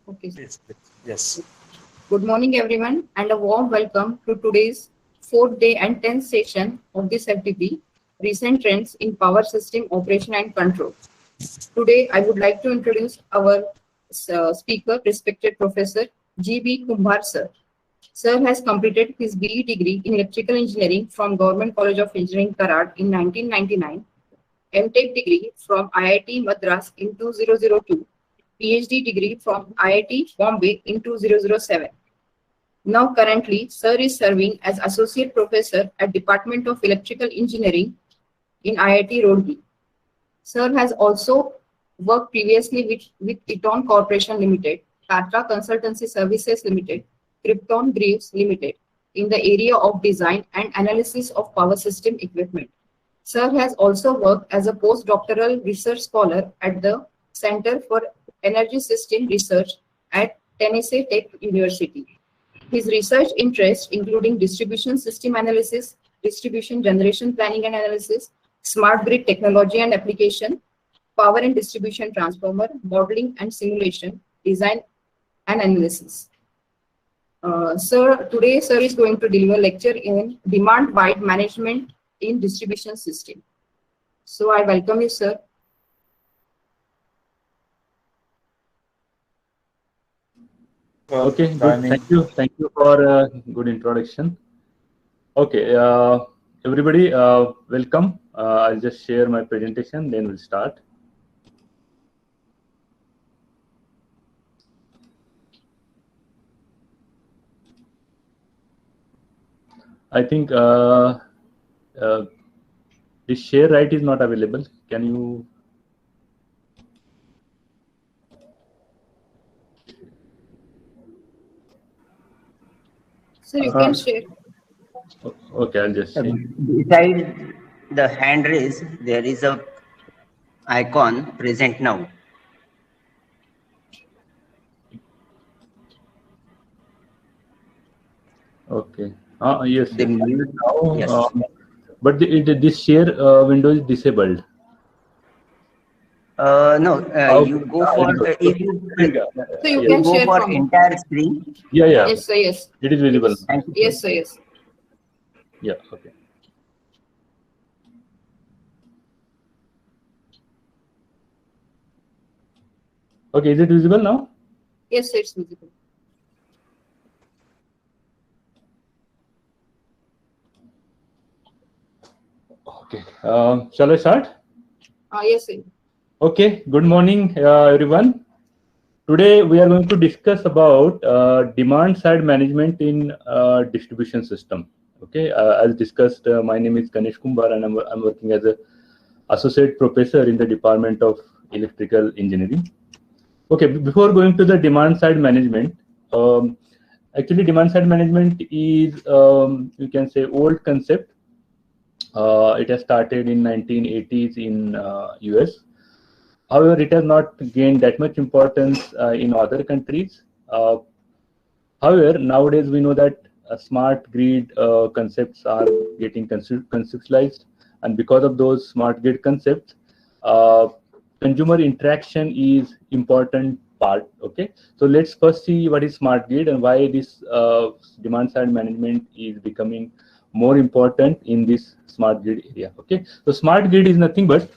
Okay. Yes. Yes. Good morning, everyone, and a warm welcome to today's fourth day and 10th session of this FDP, Recent Trends in Power System Operation and Control. Today, I would like to introduce our speaker, respected Professor G.B. Kumbhar, sir. Sir has completed his BE degree in Electrical Engineering from Government College of Engineering, Karad in 1999, MTech degree from IIT Madras in 2002, PhD degree from IIT Bombay in 2007. Now currently, Sir is serving as Associate Professor at Department of Electrical Engineering in IIT Roorkee. Sir has also worked previously with Eton Corporation Limited, Tata Consultancy Services Limited, Krypton Greaves Limited in the area of design and analysis of power system equipment. Sir has also worked as a postdoctoral research scholar at the Center for Energy System Research at Tennessee Tech University. His research interests including distribution system analysis, distribution generation planning and analysis, smart grid technology and application, power and distribution transformer, modeling and simulation, design and analysis. Today Sir is going to deliver lecture in demand-wide management in distribution system. So I welcome you, sir. Okay, good. Thank you for a good introduction. Okay, everybody, welcome. I'll just share my presentation, then we'll start. I think the share right is not available. Can you? So you can share. Okay, I'll just share. Beside the hand raise, there is a icon present now. Okay. Yes. The mute. Now, Yes. but this share window is disabled. No, you go for if you So you can go share for from entire screen. Yeah. Yes, sir. Yes. It is visible. Yes, sir. Yes. Yeah. Okay. Okay. Is it visible now? Yes, sir, it's visible. Okay. Shall I start? Yes, sir. Okay. Good morning, everyone. Today we are going to discuss about demand side management in distribution system. Okay. As discussed, my name is Ganesh Kumbhar and I'm working as a associate professor in the Department of Electrical Engineering. Okay. Before going to the demand side management, actually demand side management is you can say old concept. It has started in 1980s in US. However, it has not gained that much importance in other countries. However, nowadays we know that smart grid concepts are getting conceptualized, and because of those smart grid concepts, consumer interaction is important part. Okay, so let's first see what is smart grid and why this demand side management is becoming more important in this smart grid area. Okay, so smart grid is nothing but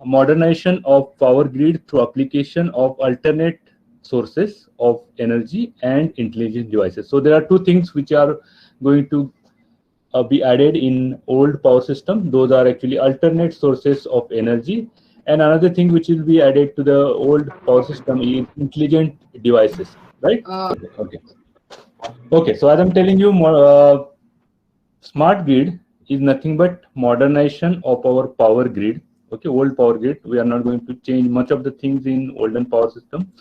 modernization of power grid through application of alternate sources of energy and intelligent devices. So there are two things which are going to be added in old power system. Those are actually alternate sources of energy, and another thing which will be added to the old power system is intelligent devices, right? Okay, so as I'm telling you, smart grid is nothing but modernization of our power grid. Okay, old power grid. We are not going to change much of the things in olden power system.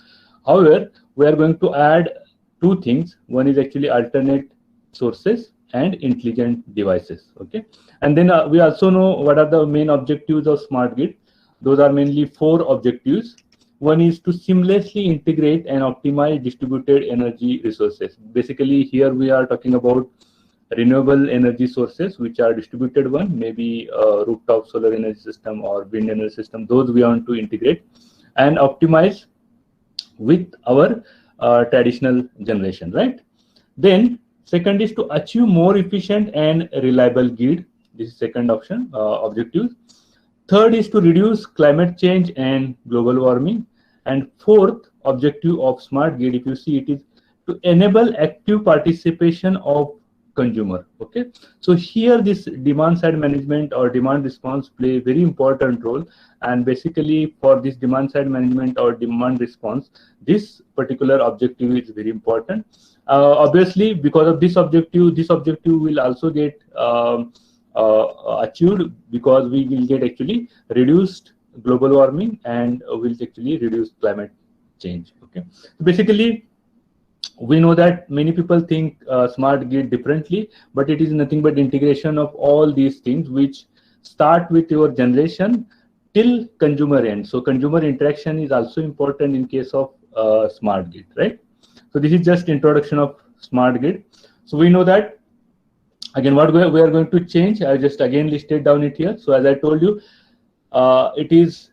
However, we are going to add two things. One is actually alternate sources and intelligent devices. Okay, and then we also know what are the main objectives of smart grid. Those are mainly four objectives. One is to seamlessly integrate and optimize distributed energy resources. Basically, here we are talking about renewable energy sources which are distributed one, maybe rooftop solar energy system or wind energy system. Those we want to integrate and optimize with our traditional generation, right? Then second is to achieve more efficient and reliable grid. This is second option, objective. Third is to reduce climate change and global warming. And fourth objective of smart grid, if you see, it is to enable active participation of consumer. Okay, so here this demand side management or demand response play a very important role, and basically for this demand side management or demand response, this particular objective is very important. Obviously, because of this objective will also get achieved because we will get actually reduced global warming and will actually reduce climate change. Okay, so basically we know that many people think smart grid differently, but it is nothing but integration of all these things which start with your generation till consumer end. So consumer interaction is also important in case of smart grid, right? So this is just introduction of smart grid. So we know that again what we are going to change. I just again listed down it here. So as I told you, it is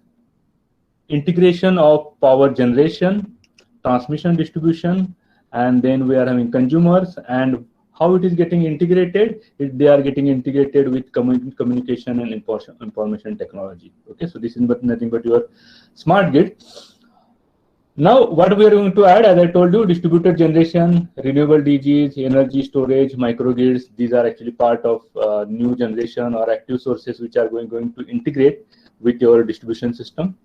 integration of power generation, transmission, distribution, and then we are having consumers, and how it is getting integrated. They are getting integrated with communication and information technology. Okay, so this is nothing but your smart grid. Now what we are going to add, as I told you, distributed generation, renewable DGs, energy storage, microgrids. These are actually part of new generation or active sources which are going to integrate with your distribution system.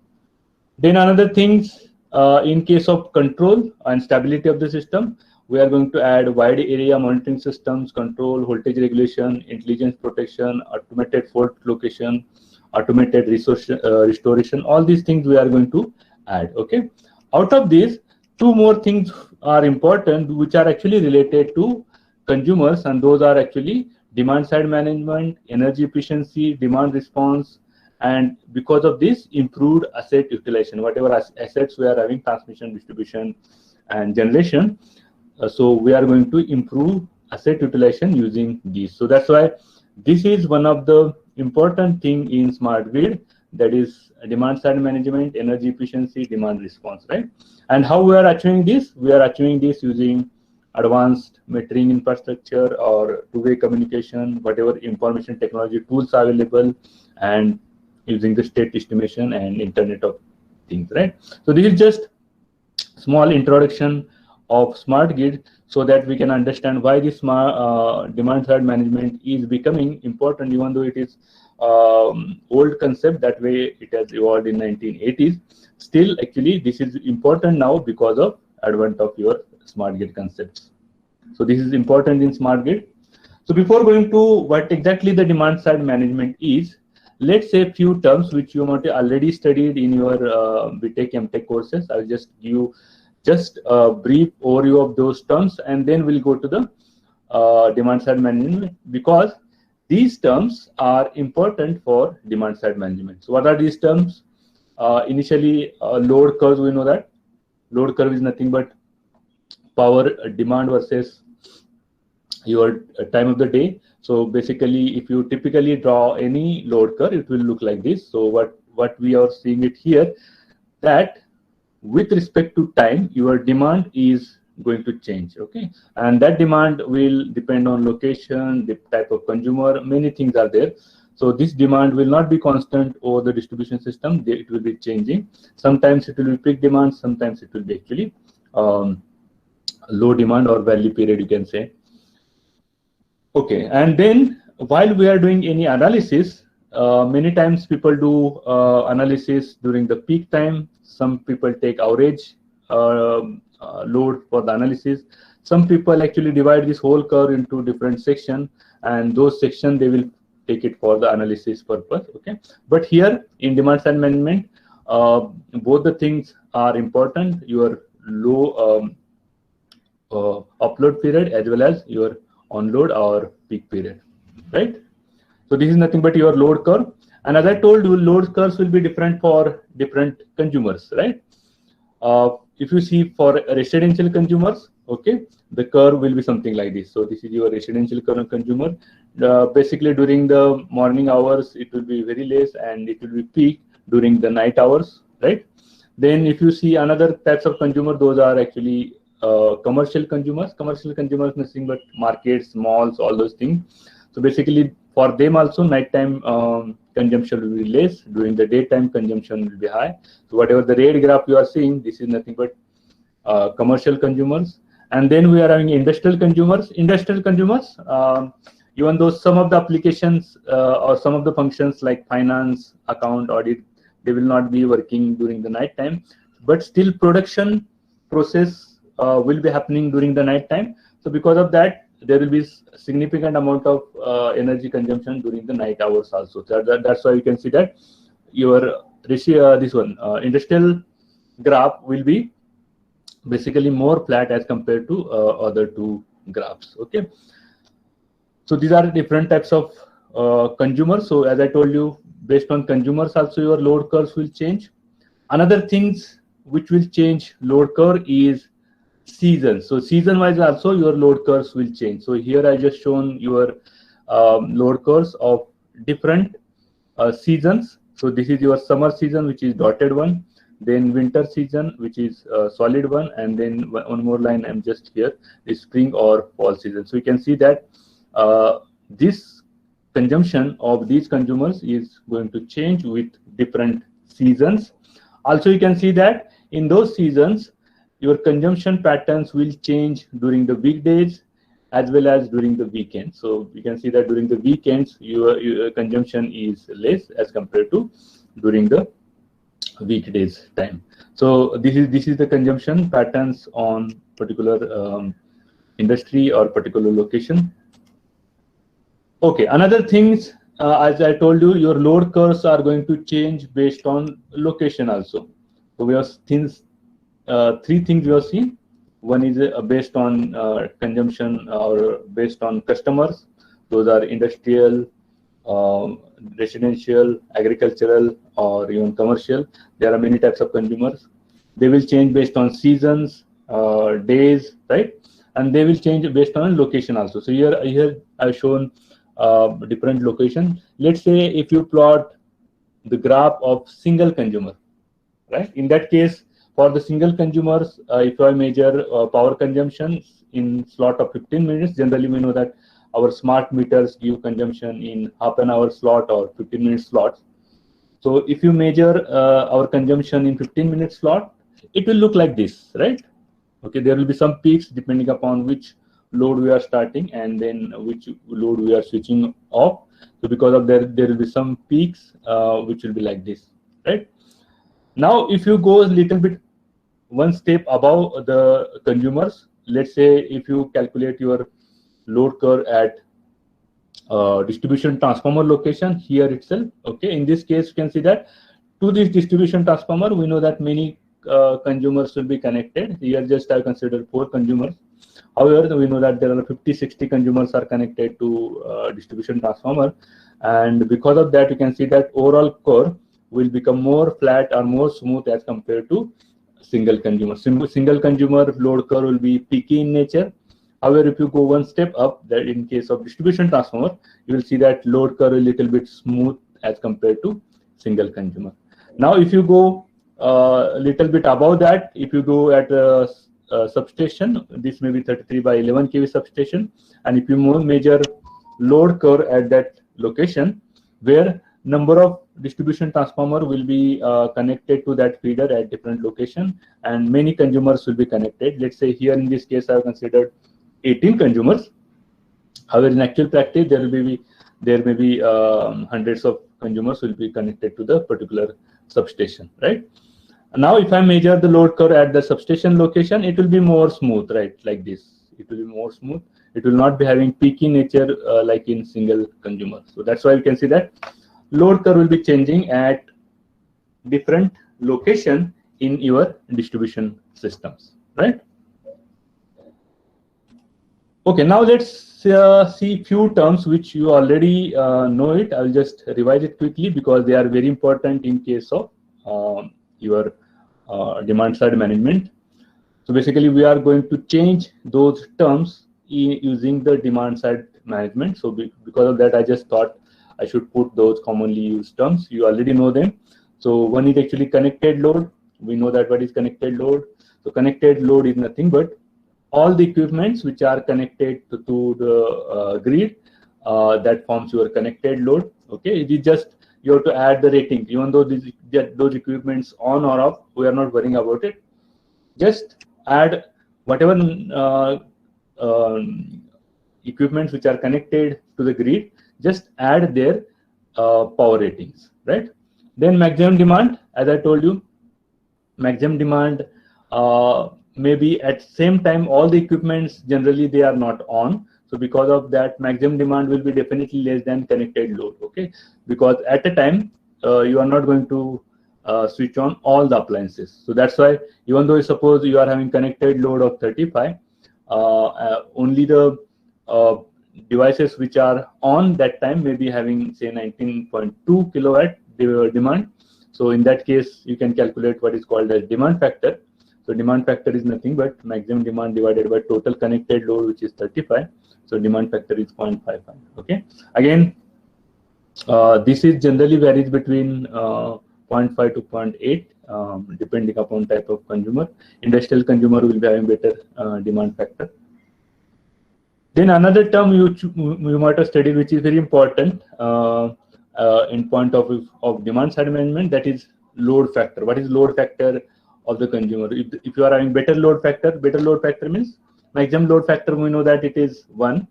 Then another things, in case of control and stability of the system, we are going to add wide area monitoring systems, control, voltage regulation, intelligence protection, automated fault location, automated resource restoration. All these things we are going to add. Okay. Out of these, two more things are important which are actually related to consumers, and those are actually demand side management, energy efficiency, demand response, and because of this improved asset utilization, whatever assets we are having, transmission, distribution, and generation. So we are going to improve asset utilization using these. So that's why this is one of the important thing in smart grid, that is demand side management, energy efficiency, demand response, right? And how we are achieving this? We are achieving this using advanced metering infrastructure or two-way communication, whatever information technology tools are available, and using the state estimation and Internet of Things, right? So this is just small introduction of smart grid so that we can understand why this demand side management is becoming important, even though it is old concept. That way it has evolved in 1980s. Still, actually, this is important now because of advent of your smart grid concepts. So this is important in smart grid. So before going to what exactly the demand side management is, let's say a few terms which you might have already studied in your BTech, MTech courses. I'll just give you just a brief overview of those terms, and then we'll go to the demand side management, because these terms are important for demand side management. So what are these terms? Initially, load curves, we know that. Load curve is nothing but power demand versus your time of the day. So basically, if you typically draw any load curve, it will look like this. So what we are seeing it here, that with respect to time, your demand is going to change. Okay, and that demand will depend on location, the type of consumer, many things are there. So this demand will not be constant over the distribution system. It will be changing. Sometimes it will be peak demand, sometimes it will be actually low demand or valley period, you can say. Okay, and then while we are doing any analysis, many times people do analysis during the peak time. Some people take average load for the analysis. Some people actually divide this whole curve into different sections, and those sections they will take it for the analysis purpose. Okay, but here in demand side management, both the things are important. Your low upload period as well as your onload or peak period, right? So this is nothing but your load curve, and as I told you, load curves will be different for different consumers, right? If you see for residential consumers, okay, the curve will be something like this. So this is your residential consumer. Basically during the morning hours it will be very less, and it will be peak during the night hours, right? Then if you see another types of consumer, those are actually commercial consumers. Commercial consumers, nothing but markets, malls, all those things. So basically for them also nighttime consumption will be less, during the daytime consumption will be high. So whatever the red graph you are seeing, this is nothing but commercial consumers. And then we are having industrial consumers. Industrial consumers, even though some of the applications or some of the functions like finance, account, audit, they will not be working during the night time, but still production process will be happening during the night time. So because of that, there will be significant amount of energy consumption during the night hours also. So that's why you can see that your this one industrial graph will be basically more flat as compared to other two graphs. Okay. So these are different types of consumers. So as I told you, based on consumers also your load curves will change. Another things which will change load curve is season. So season wise also your load curves will change. So here I just shown your load curves of different seasons. So this is your summer season, which is dotted one, then winter season, which is solid one, and then one more line I'm just here is spring or fall season. So you can see that this consumption of these consumers is going to change with different seasons. Also you can see that in those seasons your consumption patterns will change during the weekdays as well as during the weekends. So you can see that during the weekends your consumption is less as compared to during the weekdays time. So this is the consumption patterns on particular industry or particular location. Okay, another things, as I told you, your load curves are going to change based on location also. So we have things, three things we have seen. One is based on consumption or based on customers. Those are industrial, residential, agricultural, or even commercial. There are many types of consumers. They will change based on seasons, days, right? And they will change based on location also. So here I've shown different location. Let's say if you plot the graph of single consumer, right? In that case, for the single consumers, if I measure power consumption in slot of 15 minutes, generally we know that our smart meters give consumption in half an hour slot or 15-minute slots. So if you measure our consumption in 15-minute slot, it will look like this, right? Okay, there will be some peaks depending upon which load we are starting and then which load we are switching off. So because of that, there will be some peaks which will be like this, right? Now, if you go a little bit one step above the consumers, let's say if you calculate your load curve at distribution transformer location here itself. Okay, in this case, you can see that to this distribution transformer, we know that many consumers will be connected. Here just I considered 4 consumers. However, we know that there are 50-60 consumers are connected to distribution transformer, and because of that, you can see that overall curve will become more flat or more smooth as compared to single consumer. Single consumer load curve will be peaky in nature. However, if you go one step up, that in case of distribution transformer, you will see that load curve a little bit smooth as compared to single consumer. Now, if you go a little bit above that, if you go at a substation, this may be 33 by 11 kV substation, and if you measure load curve at that location, where number of distribution transformer will be connected to that feeder at different location, and many consumers will be connected. Let's say here in this case, I have considered 18 consumers. However, in actual practice, there may be hundreds of consumers will be connected to the particular substation, right? Now, if I measure the load curve at the substation location, it will be more smooth, right? Like this, it will be more smooth. It will not be having peaky nature like in single consumer. So that's why you can see that load curve will be changing at different location in your distribution systems, right? Okay, now let's see few terms which you already know it. I'll just revise it quickly because they are very important in case of your demand side management. So basically, we are going to change those terms using the demand side management. So because of that, I just thought I should put those commonly used terms. You already know them. So one is actually connected load, We know that what is connected load. So connected load is nothing but all the equipments which are connected to the grid, that forms your connected load. Okay, it is just you have to add the rating. Even though those equipments on or off, we are not worrying about it. Just add whatever equipments which are connected to the grid, just add their power ratings, right? Then maximum demand, as I told you, maximum demand maybe at same time all the equipments generally they are not on. So because of that, maximum demand will be definitely less than connected load. Okay, because at a time you are not going to switch on all the appliances. So that's why even though suppose you are having connected load of 35, only the devices which are on that time may be having say 19.2 kilowatt demand. So in that case, you can calculate what is called as demand factor. So demand factor is nothing but maximum demand divided by total connected load, which is 35. So demand factor is 0.55. Okay. Again, this is generally varies between 0.5 to 0.8, depending upon type of consumer. Industrial consumer will be having better demand factor. Then another term you might have studied, which is very important in point of demand side management, that is load factor. What is load factor of the consumer? If you are having better load factor means maximum load factor, we know that it is 1.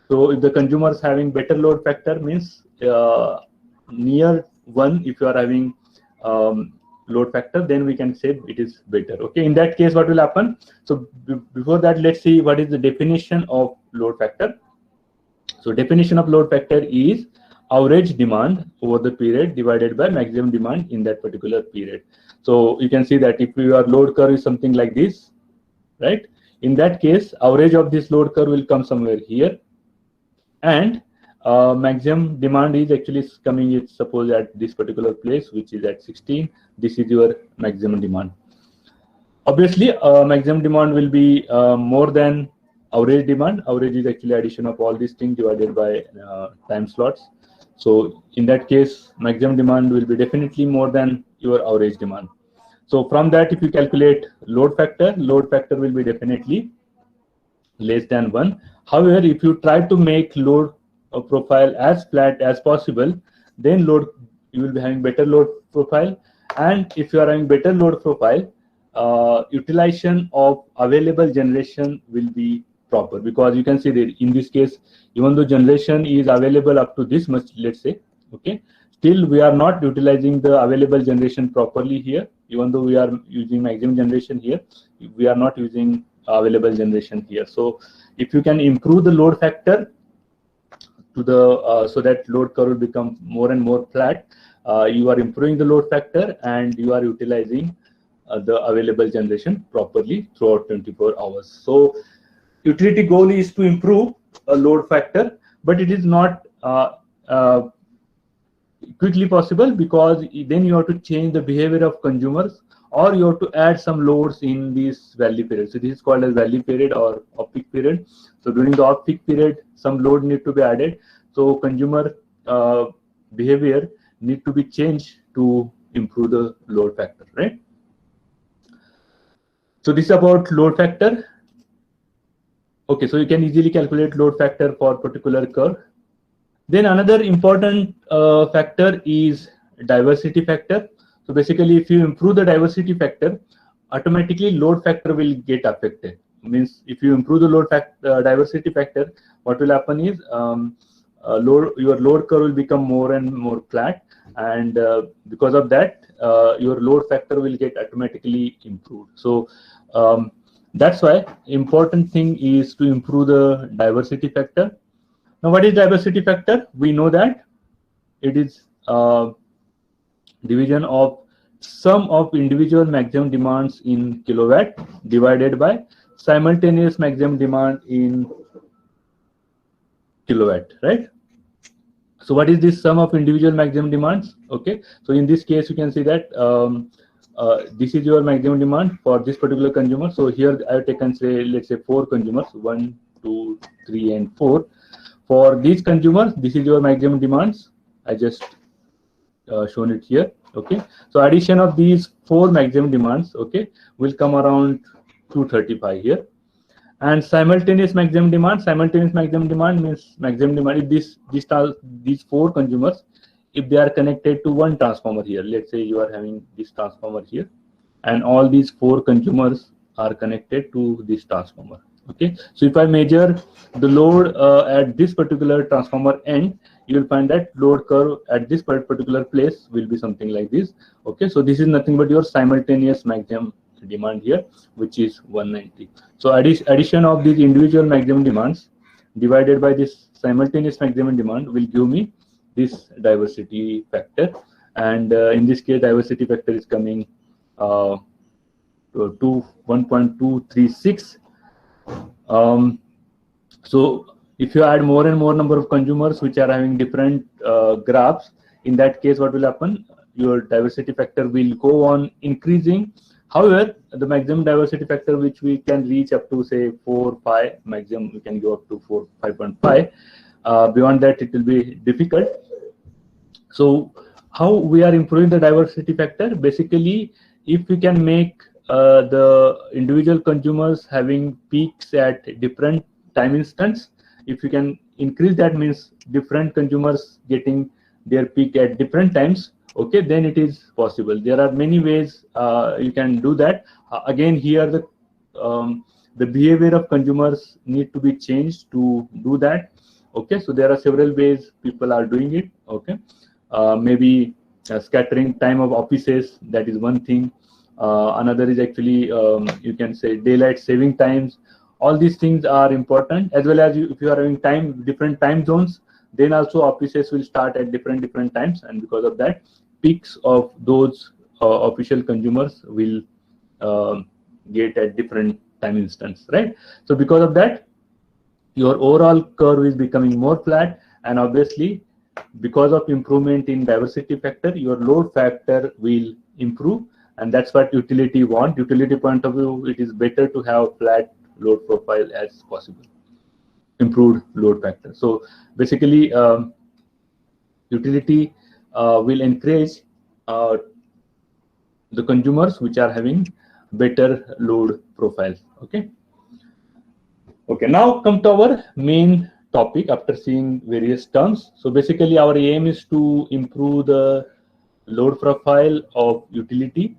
So if the consumer is having better load factor means near 1, if you are having load factor, then we can say it is better. Okay, in that case, what will happen? So before that, let's see what is the definition of load factor. So definition of load factor is average demand over the period divided by maximum demand in that particular period. So you can see that if your load curve is something like this, right? In that case, average of this load curve will come somewhere here, and maximum demand is actually coming, it's suppose at this particular place, which is at 16. This is your maximum demand. Obviously, maximum demand will be more than average demand. Average is actually addition of all these things divided by time slots. So in that case, maximum demand will be definitely more than your average demand. So from that, if you calculate load factor will be definitely less than 1. However, if you try to make load profile as flat as possible, then you will be having better load profile. And if you are having better load profile, utilization of available generation will be proper, because you can see that in this case, even though generation is available up to this much, let's say, okay, still we are not utilizing the available generation properly here. Even though we are using maximum generation here, we are not using available generation here. So if you can improve the load factor to the so that load curve will become more and more flat, you are improving the load factor and you are utilizing the available generation properly throughout 24 hours. So utility goal is to improve a load factor, but it is not quickly possible, because then you have to change the behavior of consumers, or you have to add some loads in this valley period. So this is called as valley period or off-peak period. So during the off-peak period, some load need to be added. So consumer behavior need to be changed to improve the load factor, right? So this is about load factor. Okay, so you can easily calculate load factor for particular curve. Then another important factor is diversity factor. So basically, if you improve the diversity factor, automatically load factor will get affected. Means if you improve the load factor, diversity factor, what will happen is your load curve will become more and more flat, and because of that, your load factor will get automatically improved. So that's why important thing is to improve the diversity factor. Now, what is diversity factor? We know that it is division of sum of individual maximum demands in kilowatt divided by simultaneous maximum demand in kilowatt, right? So what is this sum of individual maximum demands? Okay, so in this case, you can see that this is your maximum demand for this particular consumer. So here I have taken, say, let's say 4 consumers, 1, 2, 3, and 4. For these consumers, this is your maximum demands. I just shown it here. Okay, so addition of these 4 maximum demands, okay, will come around 235 here. And simultaneous maximum demand means maximum demand if these 4 consumers, if they are connected to one transformer here. Let's say you are having this transformer here, and all these 4 consumers are connected to this transformer. Okay, so if I measure the load at this particular transformer end, you will find that load curve at this particular place will be something like this. Okay, so this is nothing but your simultaneous maximum demand here, which is 190. So addition of these individual maximum demands divided by this simultaneous maximum demand will give me this diversity factor, and in this case diversity factor is coming to 1.236. So if you add more and more number of consumers which are having different graphs, in that case what will happen, your diversity factor will go on increasing. However, the maximum diversity factor which we can reach up to say 4, 5, maximum we can go up to 4, 5.5. Beyond that it will be difficult. So how we are improving the diversity factor? Basically, if we can make the individual consumers having peaks at different time instants, if you can increase that, means different consumers getting their peak at different times, okay, then it is possible. There are many ways you can do that. Again, here the behavior of consumers need to be changed to do that. Okay, so there are several ways people are doing it. Okay, maybe scattering time of offices, that is one thing. Another is actually you can say daylight saving times. All these things are important, as well as if you are having different time zones, then also offices will start at different times, and because of that peaks of those official consumers will get at different time instants, right? So because of that your overall curve is becoming more flat, and obviously because of improvement in diversity factor your load factor will improve, and that's what utility want. Utility point of view, it is better to have flat load profile as possible, improved load factor. So basically utility will encourage the consumers which are having better load profiles. Okay, now come to our main topic after seeing various terms. So basically our aim is to improve the load profile of utility.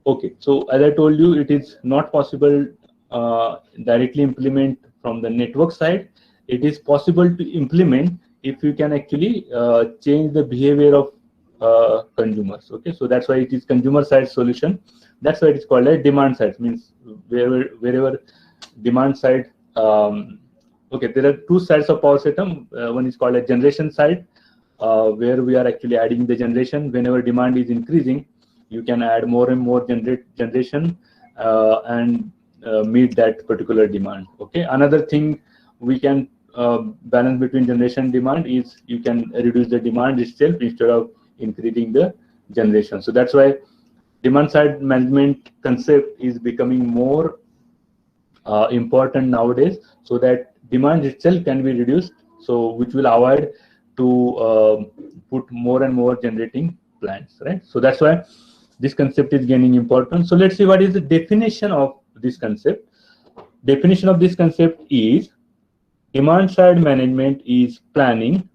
Okay, so as I told you, it is not possible directly implement from the network side. It is possible to implement if you can actually change the behavior of consumers. Okay, so that's why it is consumer side solution. That's why it is called a demand side, means wherever demand side. Okay, there are 2 sides of power system. One is called a generation side, where we are actually adding the generation. Whenever demand is increasing, you can add more and more generation and meet that particular demand. Okay, another thing we can balance between generation and demand is you can reduce the demand itself instead of increasing the generation. So that's why demand side management concept is becoming more important nowadays, so that demand itself can be reduced, so which will avoid to put more and more generating plants, right? So that's why this concept is gaining importance. So let's see what is the definition of this concept. Definition of this concept is demand side management is planning,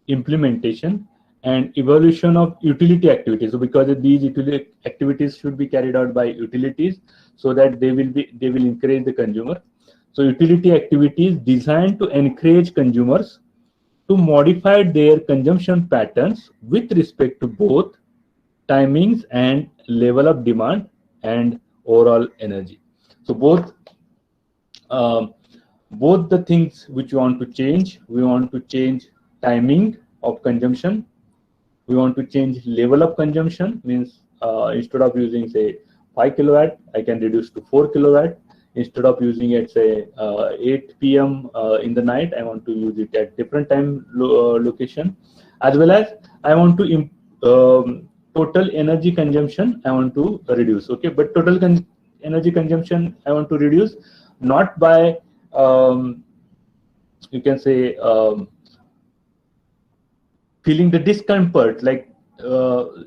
implementation, and evaluation of utility activities. So because these utility activities should be carried out by utilities, so that they will encourage the consumer. So utility activities designed to encourage consumers to modify their consumption patterns with respect to both timings and level of demand and overall energy. So both the things which we want to change timing of consumption, we want to change level of consumption, means instead of using say 5 kilowatt, I can reduce to 4 kilowatt. Instead of using it say 8 p.m. In the night, I want to use it at different time location, as well as I want to total energy consumption I want to reduce. Okay, but total energy consumption I want to reduce not by you can say feeling the discomfort, like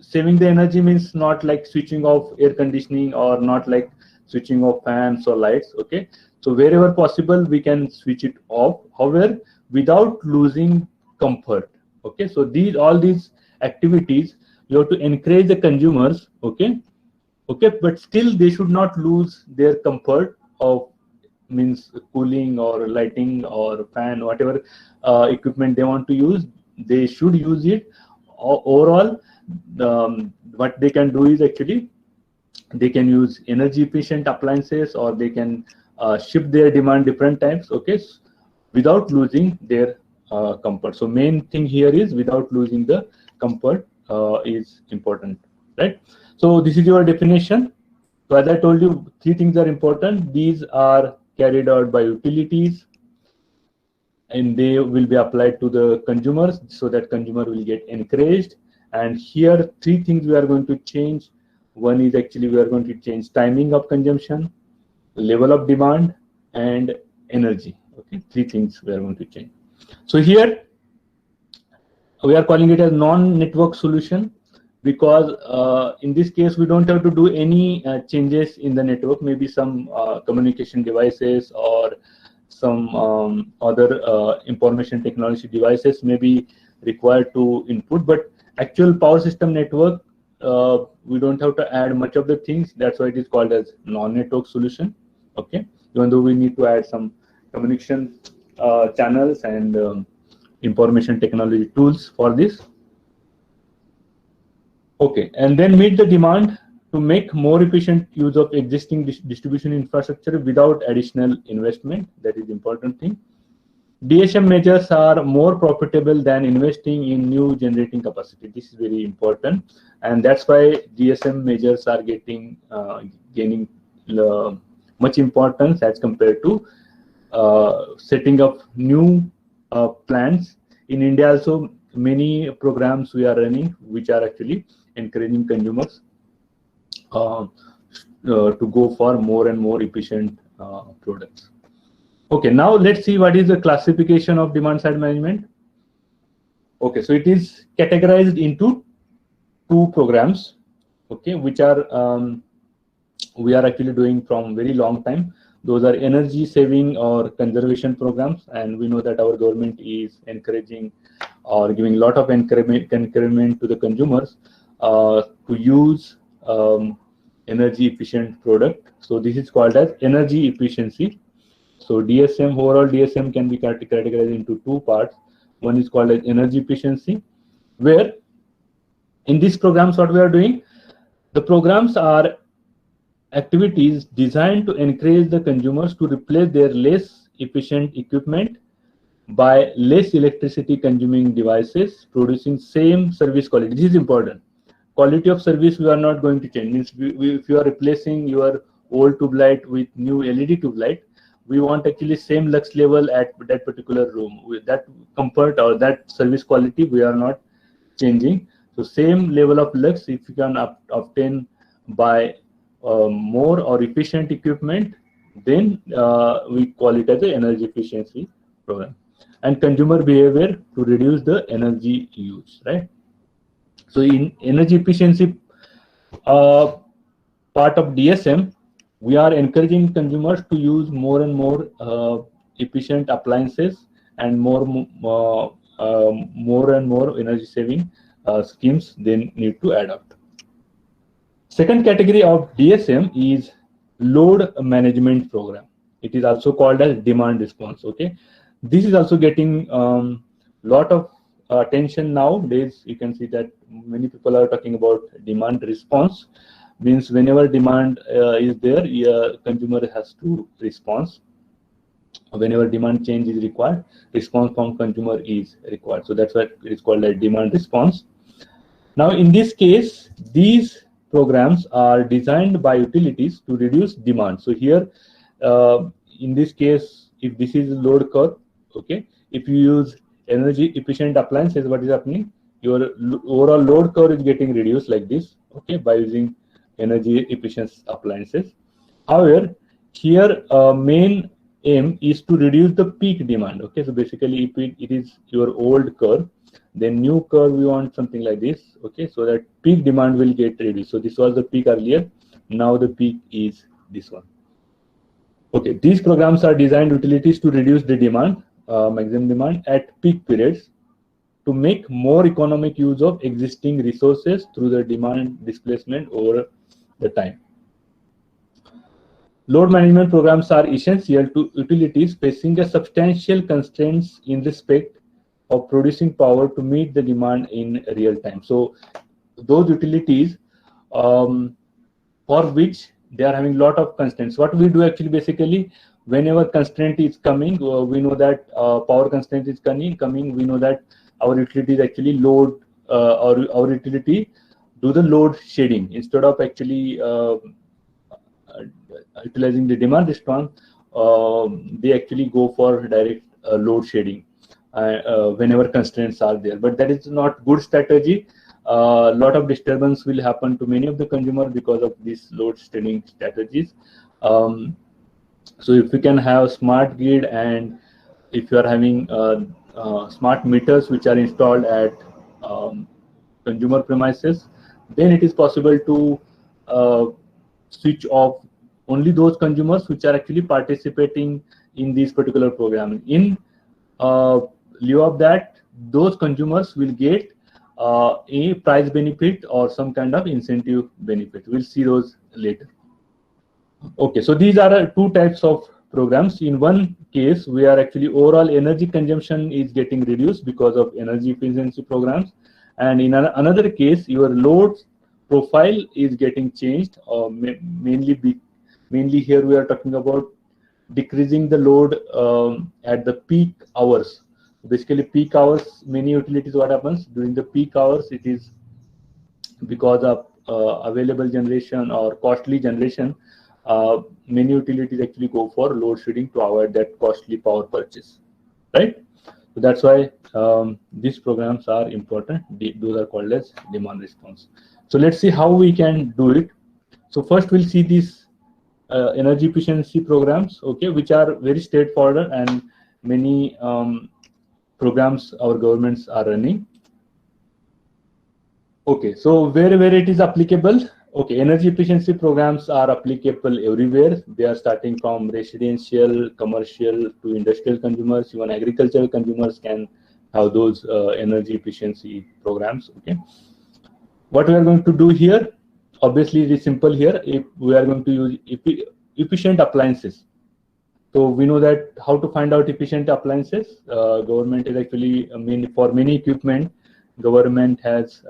saving the energy means not like switching off air conditioning or not like switching off fans or lights. Okay, so wherever possible we can switch it off, however without losing comfort. Okay, so all these activities you have to encourage the consumers. Okay, but still they should not lose their comfort of means cooling or lighting or fan, whatever equipment they want to use, they should use it. Overall, what they can do is actually they can use energy efficient appliances, or they can shift their demand different times, okay, without losing their comfort. So main thing here is without losing the comfort is important, right? So this is your definition. So as I told you, 3 things are important. These are carried out by utilities, and they will be applied to the consumers so that consumer will get encouraged. And here 3 things we are going to change. One is actually we are going to change timing of consumption, level of demand, and energy. Okay, 3 things we are going to change. So here we are calling it as non-network solution, because in this case we don't have to do any changes in the network. Maybe some communication devices or some other information technology devices may be required to input, but actual power system network we don't have to add much of the things. That's why it is called as non-network solution. Okay, even though we need to add some communication channels and information technology tools for this. Okay, and then meet the demand to make more efficient use of existing distribution infrastructure without additional investment. That is important thing. DSM measures are more profitable than investing in new generating capacity. This is very important, and that's why DSM measures are gaining much importance as compared to setting up new plants. In India also, many programs we are running which are actually encouraging consumers to go for more and more efficient products. Okay, now let's see what is the classification of demand side management. Okay, so it is categorized into 2 programs, okay, which are we are actually doing from very long time. Those are energy saving or conservation programs, and we know that our government is encouraging or giving a lot of encouragement to the consumers to use energy efficient product. So this is called as energy efficiency. So DSM, overall DSM can be categorized into 2 parts. One is called as energy efficiency, where in these programs what we are doing, the programs are activities designed to encourage the consumers to replace their less efficient equipment by less electricity consuming devices producing same service quality. This is important. Quality of service we are not going to change. Means if you are replacing your old tube light with new LED tube light, we want actually same lux level at that particular room. With that comfort or that service quality we are not changing. So same level of lux if you can obtain by more or efficient equipment, then we call it as an energy efficiency program. And consumer behavior to reduce the energy use, right? So in energy efficiency part of DSM, we are encouraging consumers to use more and more efficient appliances and more and more energy saving schemes they need to adopt. Second category of DSM is load management program. It is also called as demand response. Okay, this is also getting lot of attention nowadays. You can see that many people are talking about demand response. Means whenever demand is there, consumer has to respond. Whenever demand change is required, response from consumer is required. So that's why it is called a demand response. Now in this case, these programs are designed by utilities to reduce demand. So here, in this case, if this is load curve, okay, if you use energy efficient appliances, what is happening? Your overall load curve is getting reduced like this, okay, by using energy efficient appliances. However, here main aim is to reduce the peak demand. Okay, so basically, if it is your old curve, Then new curve we want something like this, okay, so that peak demand will get reduced. So this was the peak earlier, now the peak is this one. Okay, these programs are designed utilities to reduce the demand, maximum demand at peak periods, to make more economic use of existing resources through the demand displacement over the time. Load management programs are essential to utilities facing a substantial constraints in respect of producing power to meet the demand in real time. So those utilities for which they are having a lot of constraints. What we do actually, basically, whenever constraint is coming, we know that power constraint is coming, we know that our utilities actually load, our utility do the load shedding instead of actually utilizing the demand response. They actually go for direct load shedding whenever constraints are there. But that is not good strategy. A lot of disturbance will happen to many of the consumers because of these load shedding strategies. So if we can have smart grid, and if you are having smart meters which are installed at consumer premises, then it is possible to switch off only those consumers which are actually participating in these particular programs. In lieu of that, those consumers will get a price benefit or some kind of incentive benefit. We'll see those later. Okay, so these are two types of programs. In one case, we are actually overall energy consumption is getting reduced because of energy efficiency programs, and in another case, your load profile is getting changed. Mainly here we are talking about decreasing the load at the peak hours. Basically, peak hours, many utilities, what happens during the peak hours, it is because of available generation or costly generation. Many utilities actually go for load shedding to avoid that costly power purchase, right? So that's why these programs are important. Those are called as demand response. So let's see how we can do it. So first we'll see these energy efficiency programs, okay, which are very straightforward, and many programs our governments are running. Okay, so where it is applicable? Okay, energy efficiency programs are applicable everywhere. They are starting from residential, commercial to industrial consumers. Even agricultural consumers can have those energy efficiency programs. Okay, what we are going to do here, obviously it is simple here. If we are going to use efficient appliances, so we know that how to find out efficient appliances. Government is actually, for many equipment, government has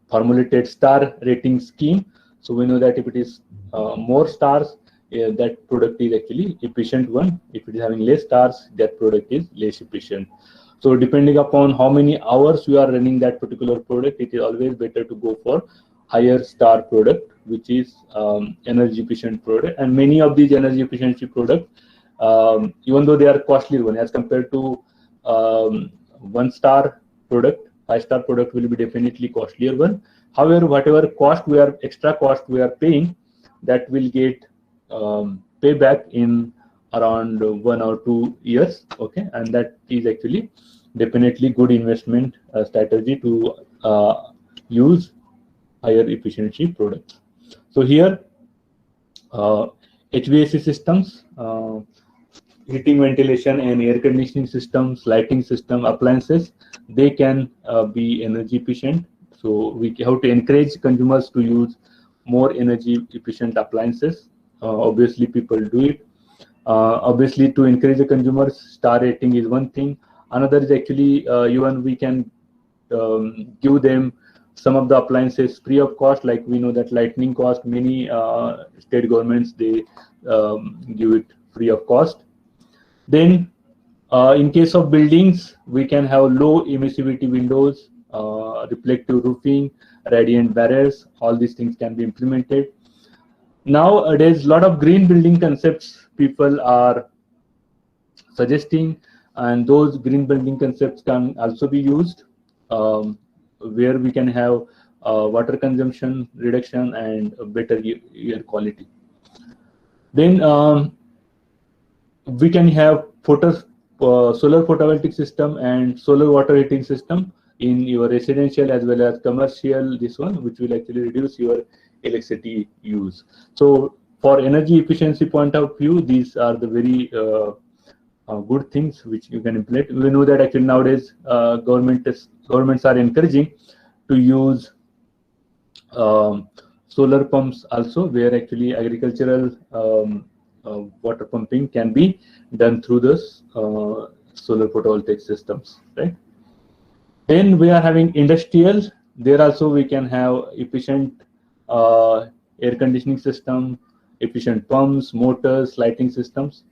formulated star rating scheme. So we know that if it is more stars, that product is actually efficient one. If it is having less stars, that product is less efficient. So depending upon how many hours you are running that particular product, it is always better to go for higher star product, which is energy efficient product. And many of these energy efficiency products, even though they are costly one as compared to 1-star product, 5-star product will be definitely costlier one. However, whatever cost we are, extra cost we are paying, that will get payback in around 1 or 2 years. Okay, and that is actually definitely good investment strategy to use higher efficiency products. So here, HVAC systems, heating, ventilation, and air conditioning systems, lighting system, appliances, they can be energy efficient. So we have to encourage consumers to use more energy efficient appliances. Obviously, people do it. Obviously, to encourage the consumers, star rating is one thing. Another is actually even we can give them some of the appliances free of cost. Like we know that lightning cost, many state governments, they give it free of cost. Then in case of buildings, we can have low emissivity windows, reflective roofing, radiant barriers. All these things can be implemented. Nowadays, a lot of green building concepts people are suggesting, and those green building concepts can also be used, where we can have water consumption reduction and better air quality. Then we can have solar photovoltaic system and solar water heating system in your residential as well as commercial, this one, which will actually reduce your electricity use. So for energy efficiency point of view, these are the very good things which you can implement. We know that actually nowadays governments are encouraging to use solar pumps also, where actually agricultural water pumping can be done through this solar photovoltaic systems, right? Then we are having industrial. There also we can have efficient air conditioning system, efficient pumps, motors, lighting systems.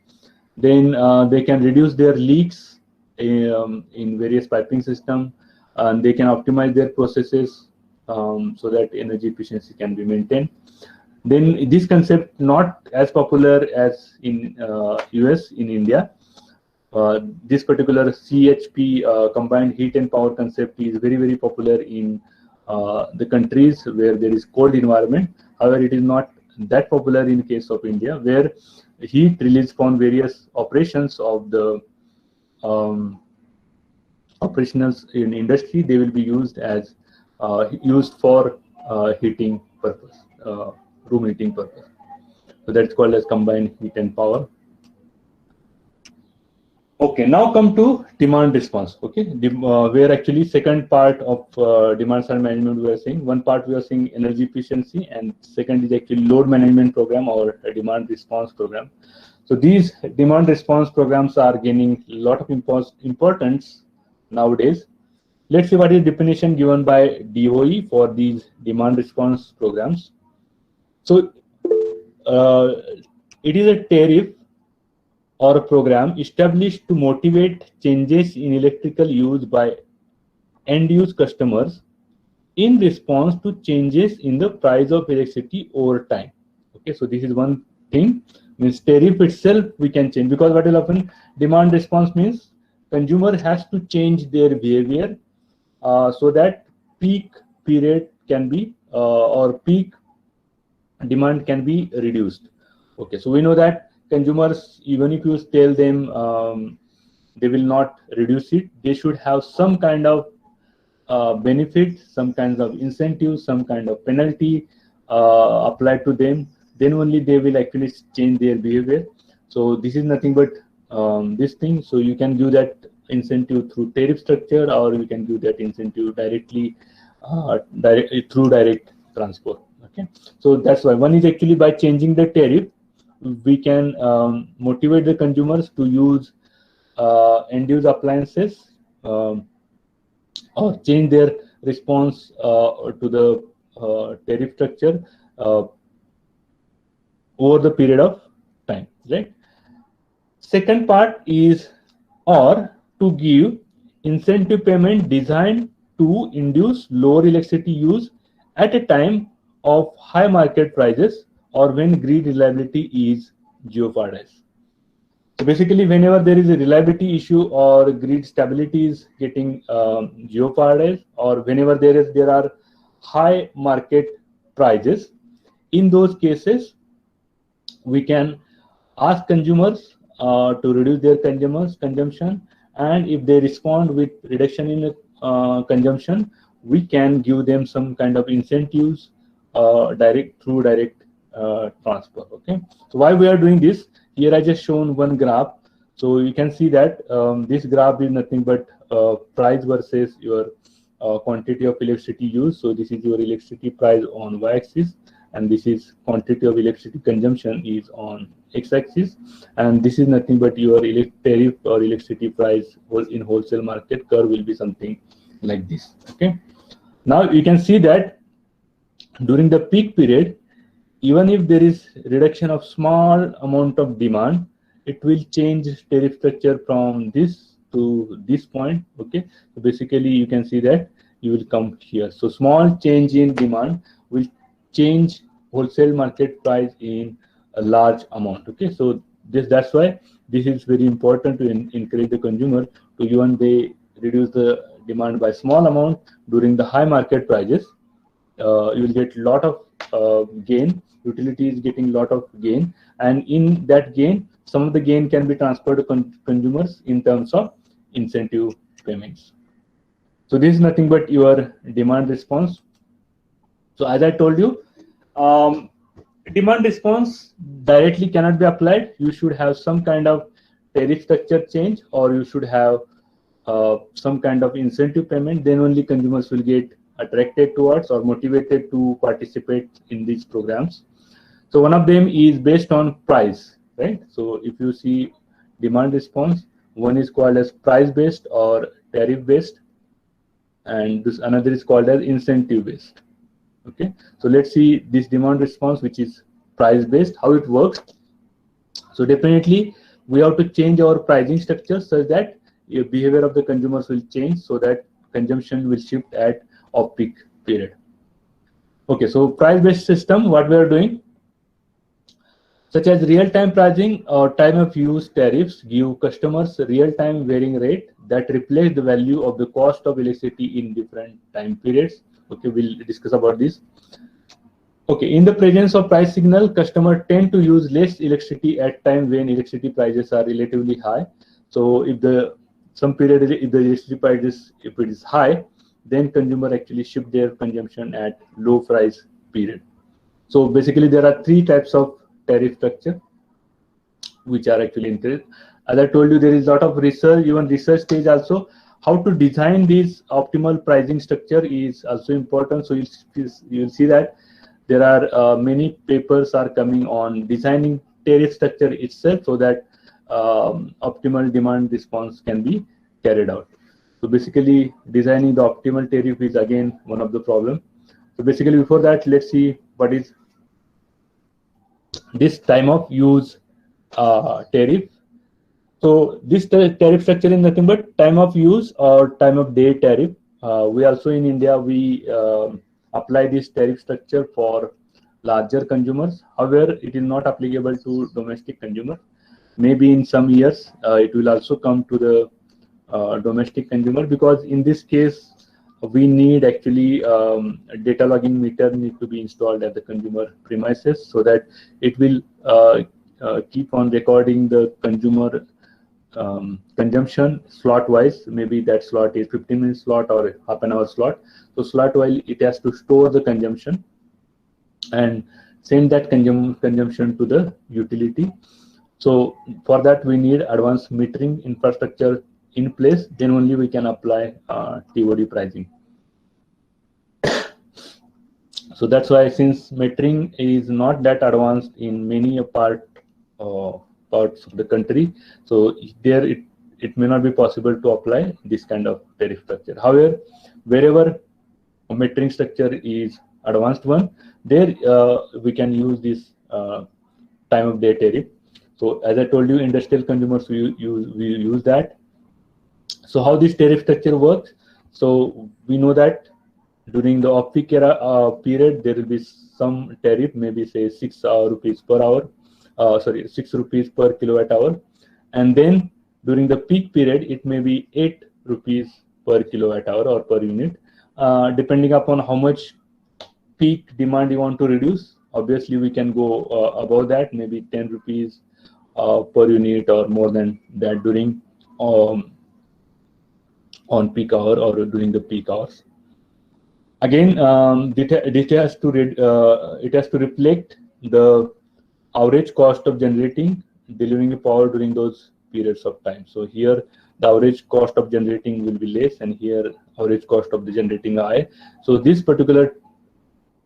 Then they can reduce their leaks in various piping system, and they can optimize their processes so that energy efficiency can be maintained. Then this concept not as popular as in US, in India. This particular CHP, combined heat and power concept, is very, very popular in the countries where there is cold environment. However, it is not that popular in case of India, where heat released from various operations of the operationals in industry, they will be used as used for heating purpose, room heating purpose. So that's called as combined heat and power. Okay, now come to demand response. Okay, where actually second part of demand side management we are saying. One part we are saying energy efficiency, and second is actually load management program or a demand response program. So these demand response programs are gaining a lot of importance nowadays. Let's see what is definition given by DOE for these demand response programs. So it is a tariff or a program established to motivate changes in electrical use by end-use customers in response to changes in the price of electricity over time. Okay, so this is one thing. Means tariff itself we can change, because what will happen? Demand response means consumer has to change their behavior so that peak period can be or peak demand can be reduced. Okay, so we know that consumers, even if you tell them they will not reduce it, they should have some kind of benefit, some kinds of incentive, some kind of penalty applied to them. Then only they will actually change their behavior. So this is nothing but this thing. So you can do that incentive through tariff structure, or you can do that incentive directly through direct transport. Okay, so that's why one is actually by changing the tariff, we can motivate the consumers to use end-use appliances or change their response to the tariff structure over the period of time, right? Second part is or to give incentive payment designed to induce lower electricity use at a time of high market prices or when grid reliability is jeopardized. So basically, whenever there is a reliability issue or grid stability is getting jeopardized, or whenever there are high market prices, in those cases, we can ask consumers to reduce their consumption, and if they respond with reduction in consumption, we can give them some kind of incentives through direct transfer. Okay, so why we are doing this? Here I just shown one graph. So you can see that this graph is nothing but price versus your quantity of electricity used. So this is your electricity price on y-axis, and this is quantity of electricity consumption is on x-axis, and this is nothing but your tariff or electricity price in wholesale market curve will be something like this. Okay, now you can see that during the peak period, even if there is reduction of small amount of demand, it will change tariff structure from this to this point. Okay, so basically you can see that you will come here. So small change in demand will change wholesale market price in a large amount. Okay, so that's why this is very important to encourage the consumer to, even they reduce the demand by small amount during the high market prices, you will get a lot of gain utility is getting a lot of gain, and in that gain, some of the gain can be transferred to consumers in terms of incentive payments. So this is nothing but your demand response. So as I told you, demand response directly cannot be applied. You should have some kind of tariff structure change, or you should have some kind of incentive payment. Then only consumers will get attracted towards or motivated to participate in these programs. So one of them is based on price, right? So if you see demand response, one is called as price based or tariff based, and this another is called as incentive based. Okay, so let's see this demand response, which is price based, how it works. So definitely we have to change our pricing structure such that your behavior of the consumers will change, so that consumption will shift at off-peak period. Okay, so price-based system, what we are doing, such as real-time pricing or time of use tariffs, give customers real-time varying rate that reflect the value of the cost of electricity in different time periods. Okay, we'll discuss about this. Okay, in the presence of price signal, customers tend to use less electricity at time when electricity prices are relatively high. So if the some period, if the electricity prices, if it is high, then consumer actually shift their consumption at low price period. So basically there are three types of tariff structure which are actually interested. As I told you, there is a lot of research, even research stage also. How to design this optimal pricing structure is also important. So you'll see that there are many papers are coming on designing tariff structure itself, so that optimal demand response can be carried out. So basically designing the optimal tariff is again one of the problems. So basically before that, let's see what is this time of use tariff. So this tariff structure is nothing but time of use or time of day tariff. We also in India, we apply this tariff structure for larger consumers. However, it is not applicable to domestic consumers. Maybe in some years, it will also come to the domestic consumer, because in this case, we need actually a data logging meter need to be installed at the consumer premises, so that it will keep on recording the consumer consumption slot wise. Maybe that slot is 15-minute slot or half an hour slot. So slot wise, it has to store the consumption and send that consumption to the utility. So for that, we need advanced metering infrastructure in place. Then only we can apply TOD pricing. So that's why, since metering is not that advanced in many parts of the country, so there it may not be possible to apply this kind of tariff structure. However, wherever a metering structure is advanced one, there we can use this time of day tariff. So as I told you, industrial consumers we use that. So how this tariff structure works? So we know that during the off-peak era period, there will be some tariff, maybe say 6 rupees per hour, 6 rupees per kilowatt hour, and then during the peak period, it may be 8 rupees per kilowatt hour or per unit, depending upon how much peak demand you want to reduce. Obviously, we can go above that, maybe 10 rupees per unit or more than that during on peak hour or during the peak hours. Again, it has to reflect the average cost of delivering power during those periods of time. So here the average cost of generating will be less, and here average cost of the generating high. So this particular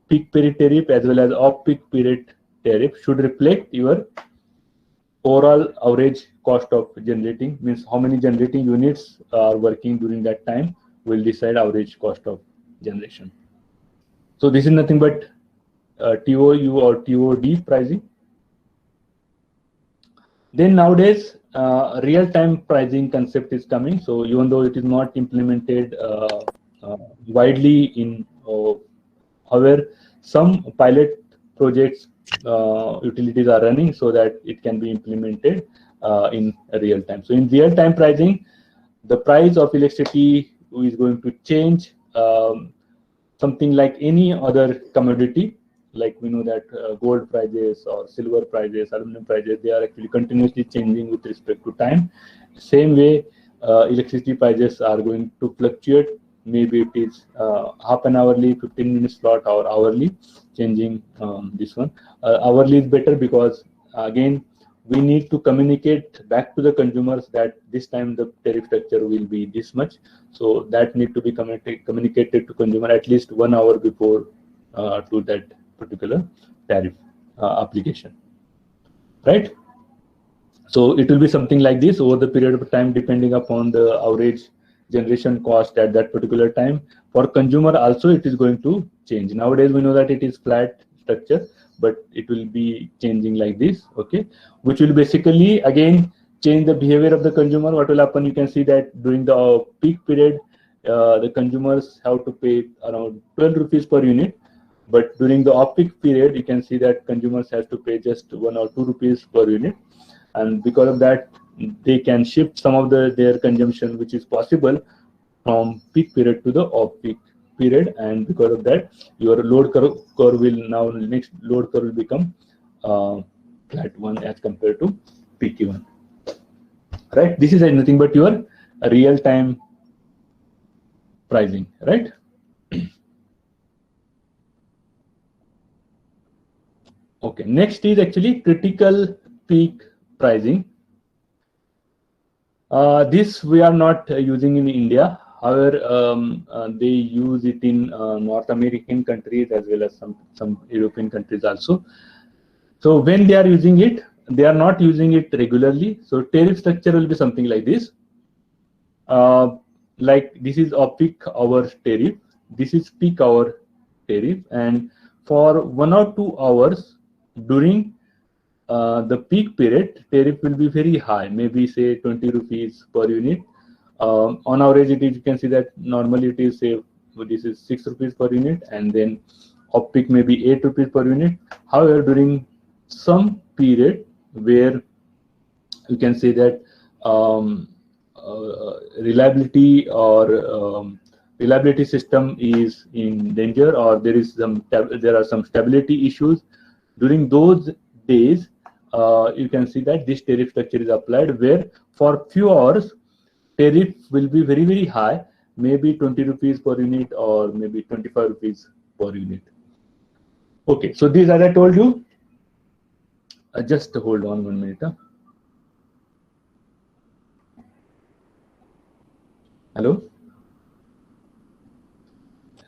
peak period tariff as well as off-peak period tariff should reflect your overall average cost of generating, means how many generating units are working during that time will decide average cost of generation. So this is nothing but TOU or TOD pricing. Then nowadays, real-time pricing concept is coming. So even though it is not implemented widely in, however, some pilot projects utilities are running so that it can be implemented in real time. So in real time pricing, the price of electricity is going to change something like any other commodity. like we know that gold prices or silver prices, aluminum prices, they are actually continuously changing with respect to time. Same way, electricity prices are going to fluctuate. Maybe it is half an hourly, 15-minute slot, or hourly, changing this one. Hourly is better because again, we need to communicate back to the consumers that this time the tariff structure will be this much. So that need to be communicated to consumer at least 1 hour before to that particular tariff application, right? So it will be something like this over the period of time, depending upon the average generation cost at that particular time. For consumer also, it is going to change. Nowadays, we know that it is flat structure, but it will be changing like this, okay, which will basically again change the behavior of the consumer. What will happen? You can see that during the peak period, the consumers have to pay around 12 rupees per unit, but during the off-peak period, you can see that consumers have to pay just 1 or 2 rupees per unit, and because of that, they can shift some of their consumption, which is possible, from peak period to the off-peak period, and because of that, your load curve will now, next load curve will become flat one as compared to peaky one, right? This is nothing but your real-time pricing, right? Okay, next is actually critical peak pricing. This we are not using in India. However, they use it in North American countries as well as some European countries also. So when they are using it, they are not using it regularly. So tariff structure will be something like this. Like this is off-peak hour tariff. This is peak hour tariff, and for 1 or 2 hours during the peak period, tariff will be very high, maybe say 20 rupees per unit. On average, it is, you can see that normally it is, say, this is 6 rupees per unit, and then off peak maybe 8 rupees per unit. However, during some period where you can say that reliability or reliability system is in danger, or there are some stability issues, during those days, you can see that this tariff structure is applied, where for few hours tariff will be very, very high, maybe 20 rupees per unit or maybe 25 rupees per unit. Okay, so these, as I told you, just hold on 1 minute. Hello?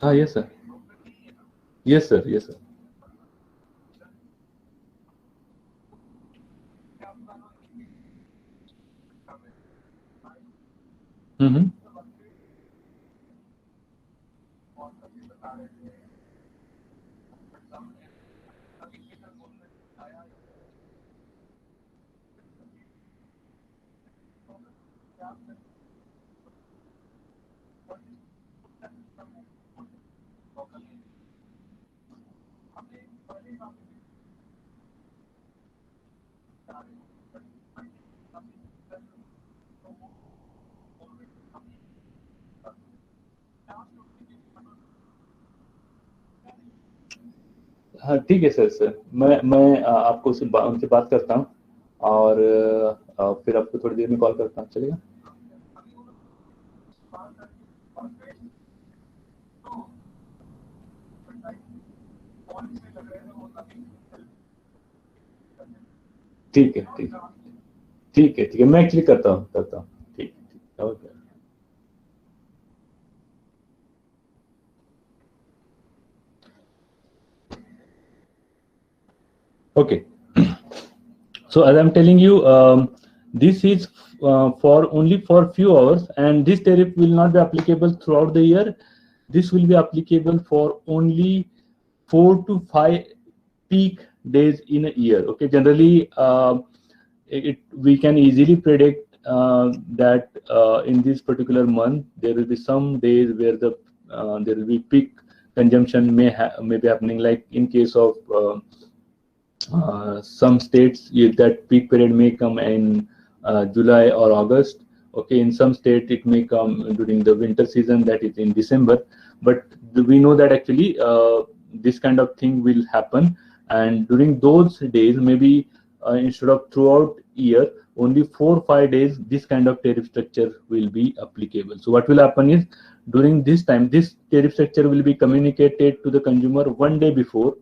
Yes, sir. Yes, sir. Yes, sir. Mm-hmm. हाँ ठीक है sir मैं आपको उनसे बात करता हूँ और फिर आपको थोड़ी देर में कॉल करता हूँ, चलेगा? ठीक है ठीक है ठीक है ठीक है, मैं एक्चुअली करता हूँ ठीक है, okay. Okay, so as I'm telling you, this is for only for few hours, and this tariff will not be applicable throughout the year. This will be applicable for only 4 to 5 peak days in a year. Okay, generally we can easily predict that in this particular month there will be some days where there will be peak consumption may be happening, like in case of some states, that peak period may come in July or August. Okay, in some state it may come during the winter season, that is in December. But we know that actually this kind of thing will happen, and during those days, maybe instead of throughout year, only 4 or 5 days this kind of tariff structure will be applicable. So what will happen is, during this time, this tariff structure will be communicated to the consumer 1 day before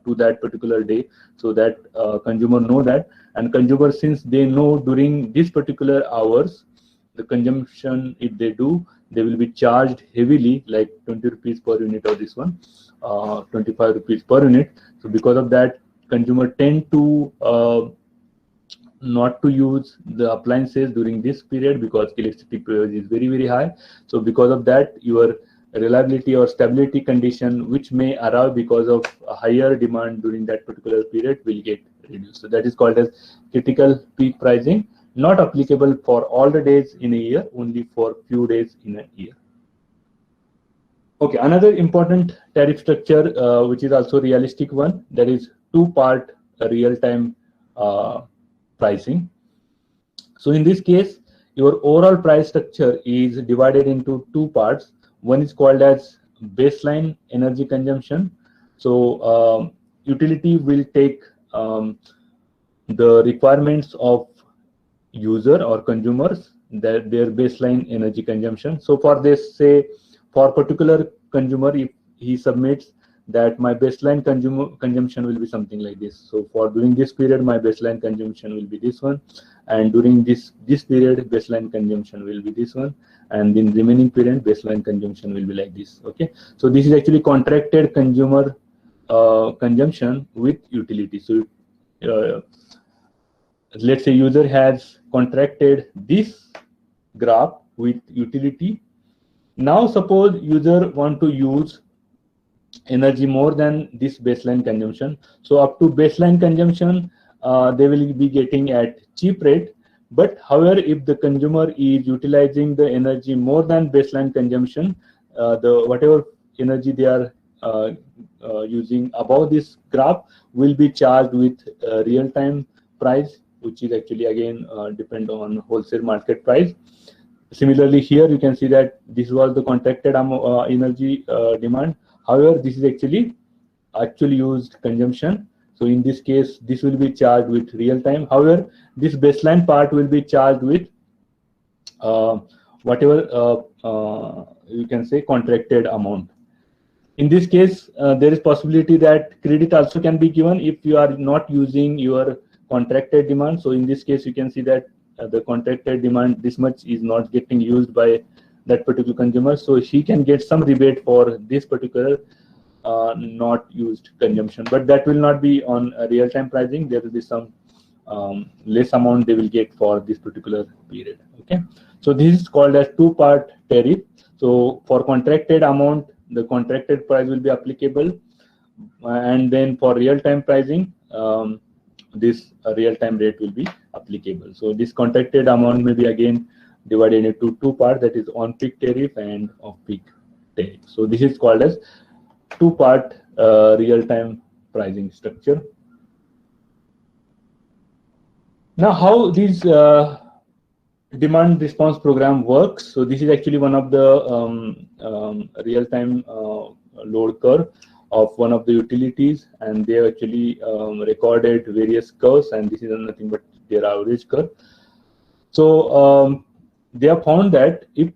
to that particular day, so that consumer know that, and consumer, since they know during this particular hours the consumption, if they do, they will be charged heavily, like 20 rupees per unit, or this one 25 rupees per unit. So because of that, consumer tend to not to use the appliances during this period, because electricity price is very, very high. So because of that, your reliability or stability condition, which may arrive because of a higher demand during that particular period, will get reduced. So that is called as critical peak pricing, not applicable for all the days in a year, only for few days in a year. Okay, another important tariff structure, which is also realistic one, that is two-part real-time pricing. So in this case, your overall price structure is divided into two parts. One is called as baseline energy consumption. So utility will take the requirements of user or consumers, that their baseline energy consumption. So for this, say for particular consumer, if he submits that my baseline consumption will be something like this. So for during this period, my baseline consumption will be this one, and during this period, baseline consumption will be this one, and in remaining period, baseline consumption will be like this. Okay, so this is actually contracted consumer consumption with utility. So let's say user has contracted this graph with utility. Now suppose user want to use energy more than this baseline consumption. So up to baseline consumption, they will be getting at cheap rate. But however, if the consumer is utilizing the energy more than baseline consumption, the whatever energy they are using above this graph will be charged with real-time price, which is actually again depend on wholesale market price. Similarly, here you can see that this was the contracted energy demand. However, this is actually used consumption. So in this case, this will be charged with real time. However, this baseline part will be charged with whatever you can say contracted amount. In this case, there is possibility that credit also can be given if you are not using your contracted demand. So in this case, you can see that the contracted demand, this much is not getting used by that particular consumer, so he can get some rebate for this particular not used consumption, but that will not be on real-time pricing. There will be some less amount they will get for this particular period. Okay, so this is called as two-part tariff. So for contracted amount, the contracted price will be applicable, and then for real-time pricing, this real-time rate will be applicable. So this contracted amount may be again divided into two parts, that is on-peak tariff and off-peak tariff. So this is called as two-part real-time pricing structure. Now, how this demand response program works? So this is actually one of the real-time load curve of one of the utilities, and they have actually recorded various curves, and this is nothing but their average curve. So they have found that if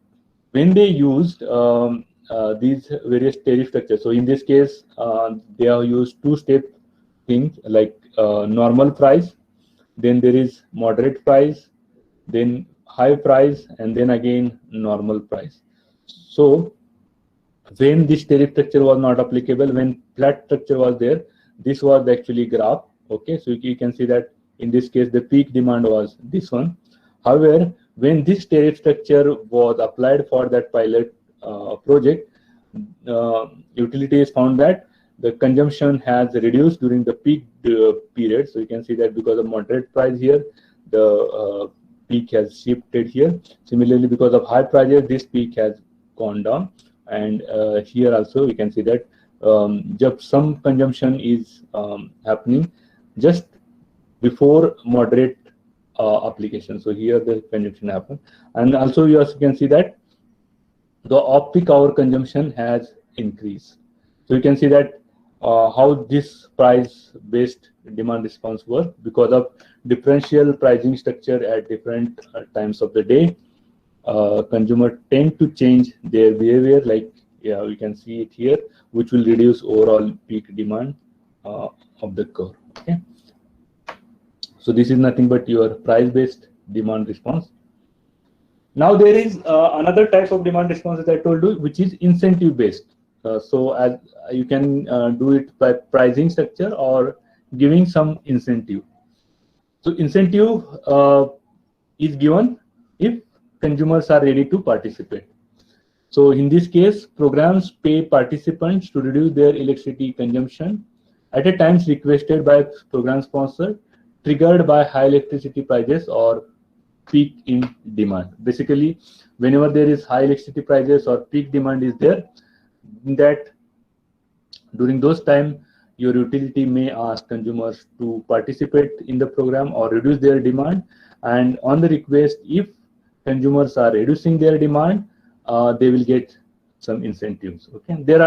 when they used these various tariff structures, so in this case they have used two-step things like normal price, then there is moderate price, then high price, and then again normal price. So when this tariff structure was not applicable, when flat structure was there, this was actually graph. Okay, so you can see that in this case the peak demand was this one. However, when this tariff structure was applied for that pilot project, utilities found that the consumption has reduced during the peak period. So you can see that because of moderate price here, the peak has shifted here. Similarly, because of high prices, this peak has gone down. And here also we can see that just some consumption is happening just before moderate application. So here the consumption happened, and also you also can see that the off-peak hour consumption has increased. So you can see that how this price-based demand response works. Because of differential pricing structure at different times of the day, consumer tend to change their behavior, like we can see it here, which will reduce overall peak demand of the curve. Okay, so this is nothing but your price-based demand response. Now there is another type of demand response that I told you, which is incentive-based. So as you can do it by pricing structure or giving some incentive. So incentive is given if consumers are ready to participate. So in this case, programs pay participants to reduce their electricity consumption at a times requested by program sponsor, triggered by high electricity prices or peak in demand. Basically, whenever there is high electricity prices or peak demand is there, that during those time your utility may ask consumers to participate in the program or reduce their demand, and on the request, if consumers are reducing their demand, they will get some incentives. Okay, there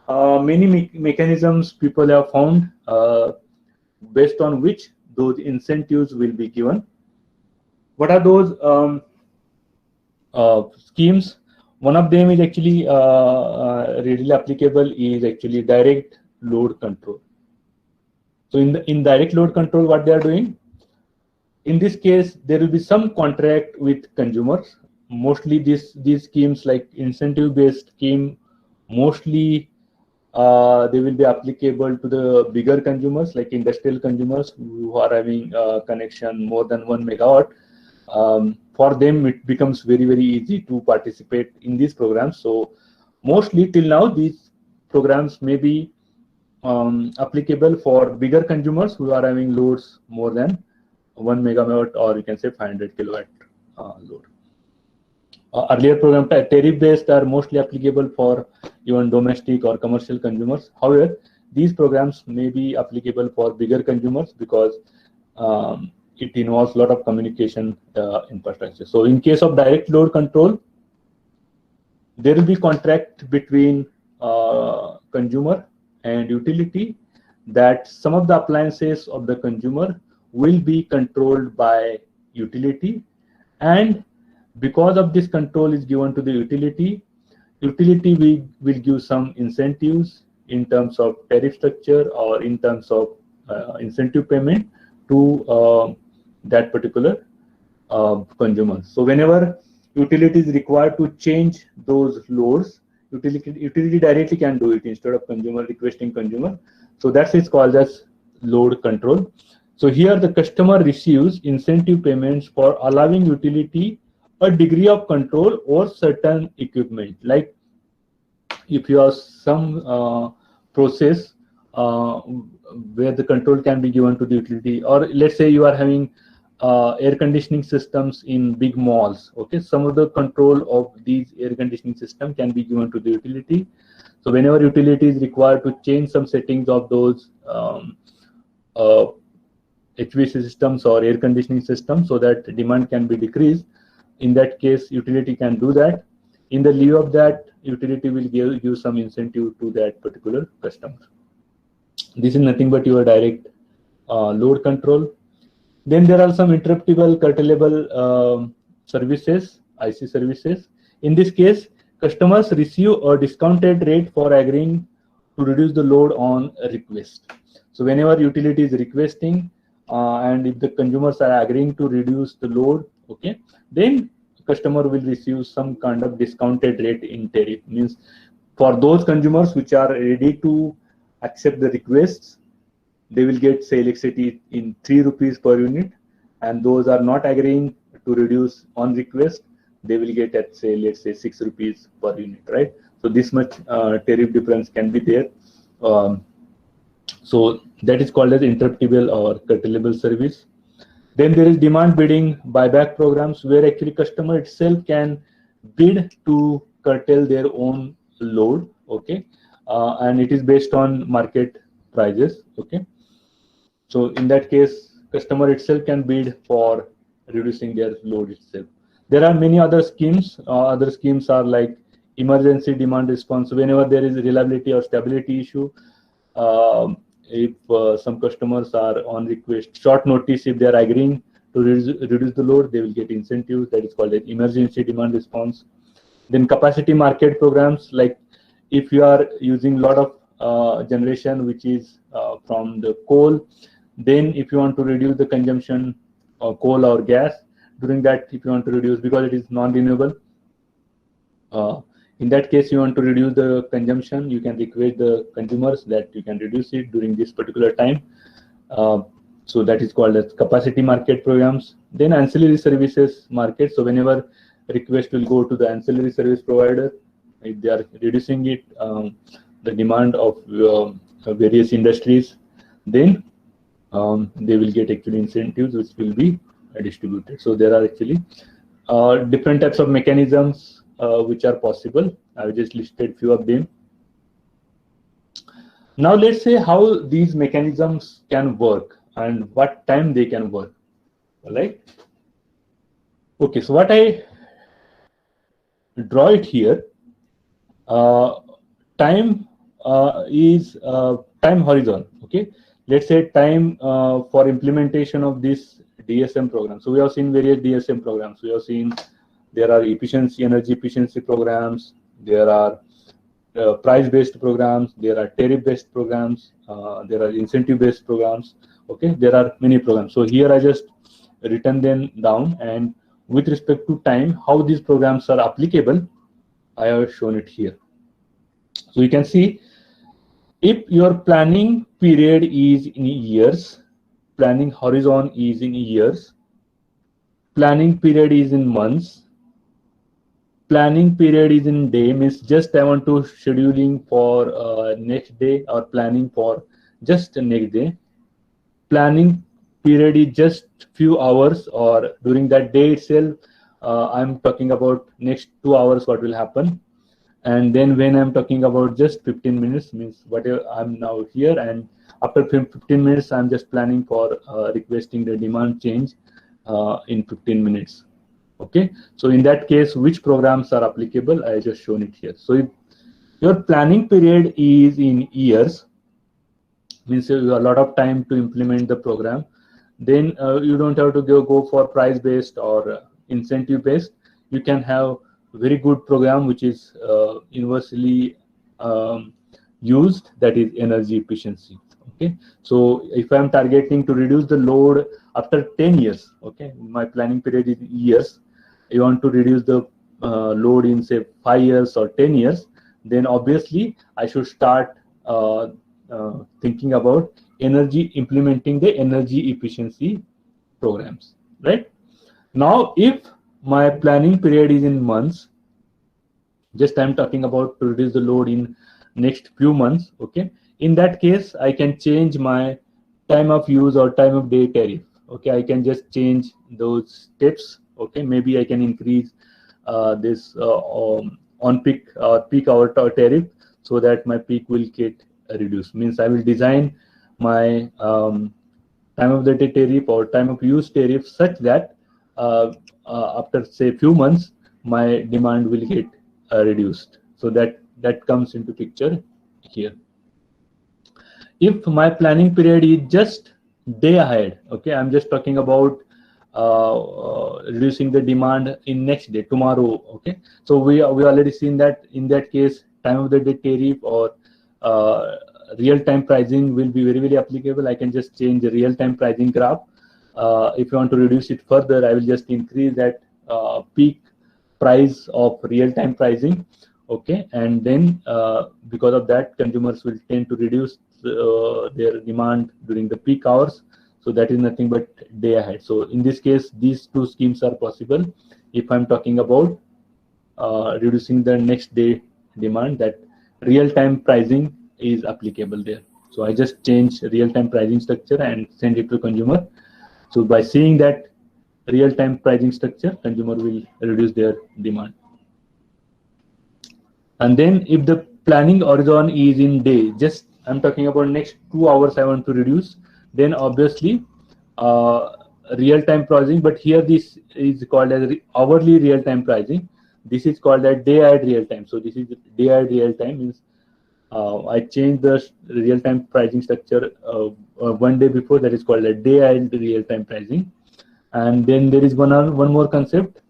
are many mechanisms people have found based on which those incentives will be given. What are those schemes? One of them is actually readily applicable is actually direct load control. So in direct load control, what they are doing, in this case, there will be some contract with consumers. Mostly these schemes like incentive-based scheme, mostly they will be applicable to the bigger consumers like industrial consumers who are having connection more than 1 megawatt. For them, it becomes very, very easy to participate in these programs. So mostly till now, these programs may be applicable for bigger consumers who are having loads more than 1 megawatt, or you can say 500 kilowatt load. Earlier program tariff-based are mostly applicable for even domestic or commercial consumers. However, these programs may be applicable for bigger consumers because it involves a lot of communication infrastructure. So in case of direct load control, there will be contract between consumer and utility that some of the appliances of the consumer will be controlled by utility, and because of this control is given to the utility, will give some incentives in terms of tariff structure or in terms of incentive payment to that particular consumer. So whenever utility is required to change those loads, utility directly can do it instead of consumer requesting consumer. So that's it's called as load control. So here the customer receives incentive payments for allowing utility a degree of control over certain equipment. Like if you have some process where the control can be given to the utility, or let's say you are having air conditioning systems in big malls. Okay, some of the control of these air conditioning system can be given to the utility. So whenever utility is required to change some settings of those HVAC systems or air conditioning systems so that demand can be decreased, in that case utility can do that. In the lieu of that, utility will give some incentive to that particular customer. This is nothing but your direct load control. Then there are some interruptible curtailable services, IC services. In this case, customers receive a discounted rate for agreeing to reduce the load on request. So whenever utility is requesting and if the consumers are agreeing to reduce the load, okay, then customer will receive some kind of discounted rate in tariff. Means for those consumers which are ready to accept the requests, they will get, say, electricity in 3 rupees per unit, and those are not agreeing to reduce on request, they will get at, say, let's say 6 rupees per unit, right? So this much tariff difference can be there. So that is called as interruptible or curtailable service. Then there is demand bidding buyback programs where actually customer itself can bid to curtail their own load, okay, and it is based on market prices, okay. So in that case, customer itself can bid for reducing their load itself. There are many other schemes. Other schemes are like emergency demand response. Whenever there is a reliability or stability issue, If some customers are on request, short notice, if they are agreeing to reduce the load, they will get incentives. That is called an emergency demand response. Then capacity market programs, like if you are using a lot of generation which is from the coal, then if you want to reduce the consumption of coal or gas, during that, if you want to reduce, because it is non-renewable, in that case, you want to reduce the consumption, you can request the consumers that you can reduce it during this particular time. So that is called as capacity market programs. Then ancillary services market. So whenever request will go to the ancillary service provider, if they are reducing it, the demand of various industries, then they will get actually incentives which will be distributed. So there are actually different types of mechanisms which are possible. I just listed few of them. Now let's say how these mechanisms can work and what time they can work. All right. Okay, so what I draw it here, time is time horizon. Okay, let's say time for implementation of this DSM program. So we have seen various DSM programs. We have seen there are efficiency, energy efficiency programs. There are price-based programs. There are tariff-based programs. There are incentive-based programs. Okay, there are many programs. So here I just written them down, and with respect to time, how these programs are applicable, I have shown it here. So you can see, if your planning period is in years, planning horizon is in years, planning period is in months, planning period is in day, means just I want to scheduling for next day or planning for just next day. Planning period is just few hours or during that day itself. I'm talking about next 2 hours what will happen. And then when I'm talking about just 15 minutes, means whatever I'm now here, and after 15 minutes I'm just planning for requesting the demand change in 15 minutes. Okay, so in that case, which programs are applicable? I just shown it here. So if your planning period is in years, means you have a lot of time to implement the program, then you don't have to go for price-based or incentive-based. You can have very good program which is universally used, that is energy efficiency. Okay, so if I'm targeting to reduce the load after 10 years, okay, my planning period is years, you want to reduce the load in say 5 years or 10 years, then obviously I should start thinking about implementing the energy efficiency programs, right? Now, if my planning period is in months, just I'm talking about to reduce the load in next few months, okay, in that case I can change my time of use or time of day tariff. Okay, I can just change those steps. Okay, maybe I can increase this on peak hour tariff so that my peak will get reduced. Means I will design my time of the day tariff or time of use tariff such that after say few months my demand will get reduced. So that comes into picture here. If my planning period is just day ahead, okay, I'm just talking about reducing the demand in next day, tomorrow. Okay, so we already seen that in that case time of the day tariff or real-time pricing will be very applicable. I can just change the real-time pricing graph. If you want to reduce it further, I will just increase that peak price of real-time pricing. Okay, and then because of that, consumers will tend to reduce their demand during the peak hours. So that is nothing but day ahead. So in this case, these two schemes are possible. If I'm talking about reducing the next day demand, that real-time pricing is applicable there. So I just change real-time pricing structure and send it to consumer. So by seeing that real-time pricing structure, consumer will reduce their demand. And then if the planning horizon is in day, just I'm talking about next 2 hours I want to reduce, then obviously real-time pricing, but here this is called as hourly real-time pricing. This is called as day-ahead real-time. So this is day-ahead real-time, means I changed the real-time pricing structure 1 day before. That is called a day-ahead real-time pricing. And then there is one more concept,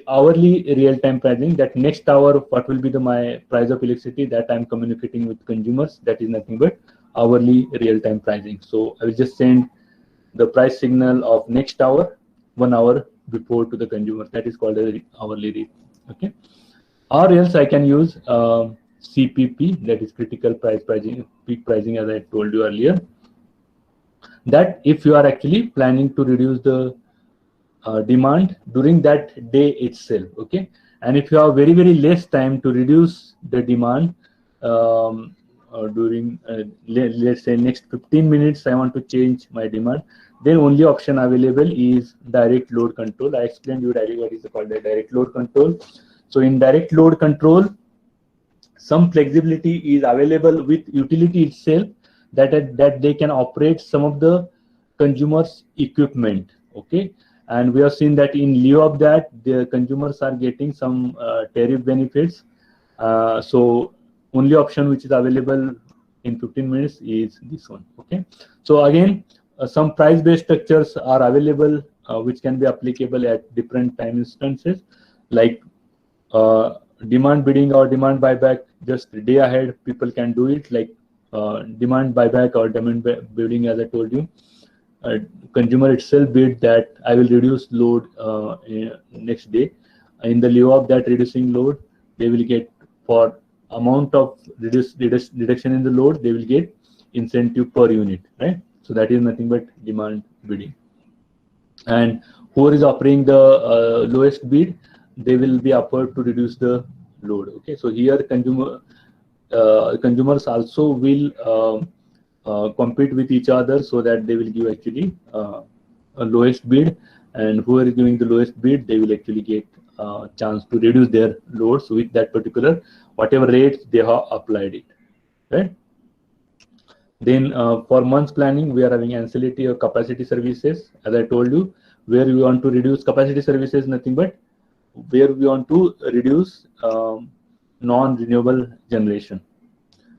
hourly real-time pricing. That next hour, what will be my price of electricity that I'm communicating with consumers. That is nothing but hourly real-time pricing. So I will just send the price signal of next hour 1 hour before to the consumer. That is called a hourly rate. Okay. Or else I can use CPP, that is critical price pricing, peak pricing, as I told you earlier. That if you are actually planning to reduce the demand during that day itself, okay, and if you have very less time to reduce the demand during let's say next 15 minutes, I want to change my demand, then only option available is direct load control. I explained you what is called the direct load control. So in direct load control, some flexibility is available with utility itself, that they can operate some of the consumers' equipment. Okay, and we have seen that in lieu of that, the consumers are getting some tariff benefits. So only option which is available in 15 minutes is this one. Okay, so again, some price-based structures are available which can be applicable at different time instances, like demand bidding or demand buyback. Just a day ahead, people can do it, like demand buyback or demand bidding, as I told you. Consumer itself bid that I will reduce load next day. In the lieu of that reducing load, they will get, for amount of reduction in the load, they will get incentive per unit, right? So that is nothing but demand bidding. And whoever is offering the lowest bid, they will be offered to reduce the load. Okay, so here consumers also will compete with each other, so that they will give actually a lowest bid, and whoever is giving the lowest bid, they will actually get a chance to reduce their loads with that particular whatever rates they have applied it, right? Then for months planning, we are having ancillary or capacity services, as I told you, where we want to reduce capacity services, nothing but where we want to reduce non-renewable generation.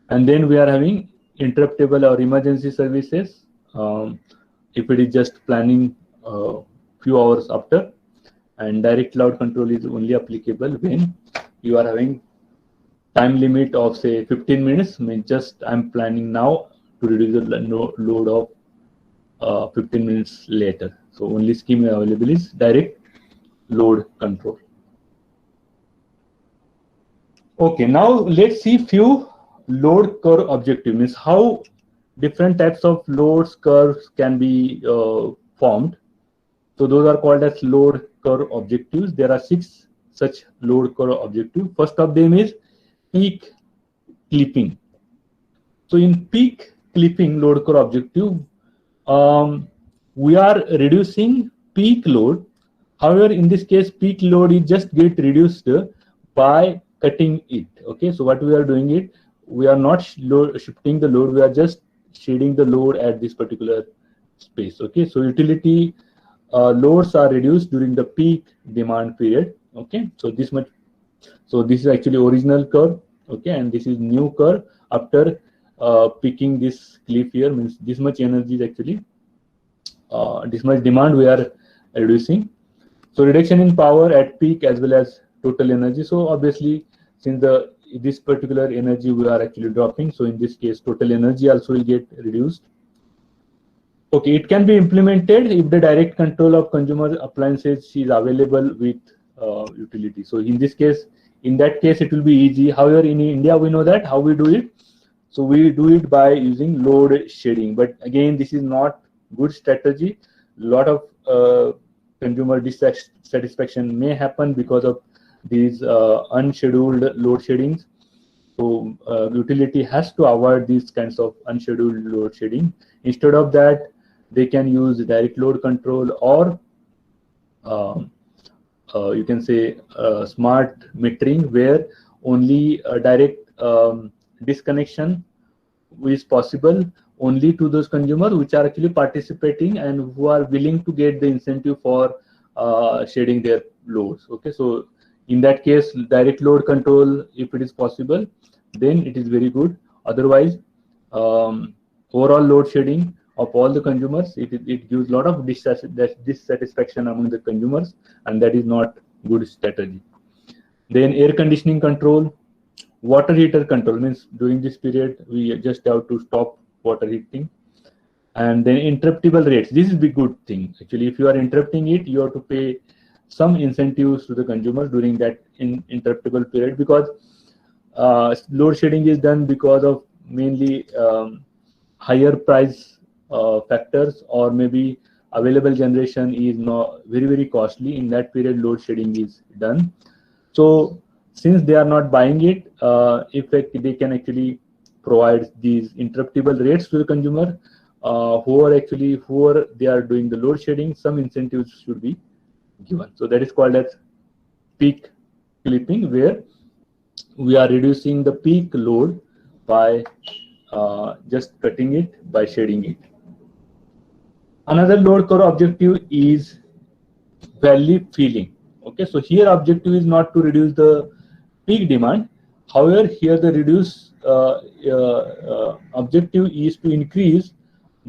And then we are having interruptible or emergency services, if it is just planning few hours after. And direct load control is only applicable when you are having time limit of say 15 minutes, means just I'm planning now to reduce the load of 15 minutes later. So only scheme available is direct load control. Okay, now let's see few load curve objective, means how different types of loads curves can be formed. So those are called as load curve objectives. There are 6 such load curve objectives. First of them is peak clipping. So in peak clipping load curve objective, we are reducing peak load. However, in this case, peak load is just get reduced by cutting it. Okay, so what we are doing it, we are not shifting the load, we are just shading the load at this particular space. Okay, so utility loads are reduced during the peak demand period. Okay, so this much. So this is actually original curve. Okay, and this is new curve after picking this cliff here, means this much energy is actually this much demand we are reducing. So reduction in power at peak as well as total energy. So obviously, since this particular energy we are actually dropping, so in this case total energy also will get reduced. Okay, it can be implemented if the direct control of consumer appliances is available with utility. So in this case, in that case, it will be easy. However, in India, we know that how we do it. So we do it by using load shedding. But again, this is not good strategy. A lot of consumer dissatisfaction may happen because of these unscheduled load sheddings. So utility has to avoid these kinds of unscheduled load shedding. Instead of that, they can use direct load control, or you can say smart metering, where only a direct disconnection is possible only to those consumers which are actually participating and who are willing to get the incentive for shedding their loads. Okay, so in that case, direct load control, if it is possible, then it is very good. Otherwise, overall load shedding of all the consumers, it gives a lot of dissatisfaction among the consumers, and that is not good strategy. Then air conditioning control, water heater control means during this period we just have to stop water heating. And then interruptible rates, this is the good thing actually. If you are interrupting it, you have to pay some incentives to the consumers during that interruptible period, because load shedding is done because of mainly higher price factors, or maybe available generation is not very costly. In that period, load shedding is done. So since they are not buying it, they can actually provide these interruptible rates to the consumer. Whoever they are doing the load shedding, some incentives should be given. So that is called as peak clipping, where we are reducing the peak load by just cutting it, by shading it. Another load core objective is valley filling. Okay, so here objective is not to reduce the peak demand. However, here the objective is to increase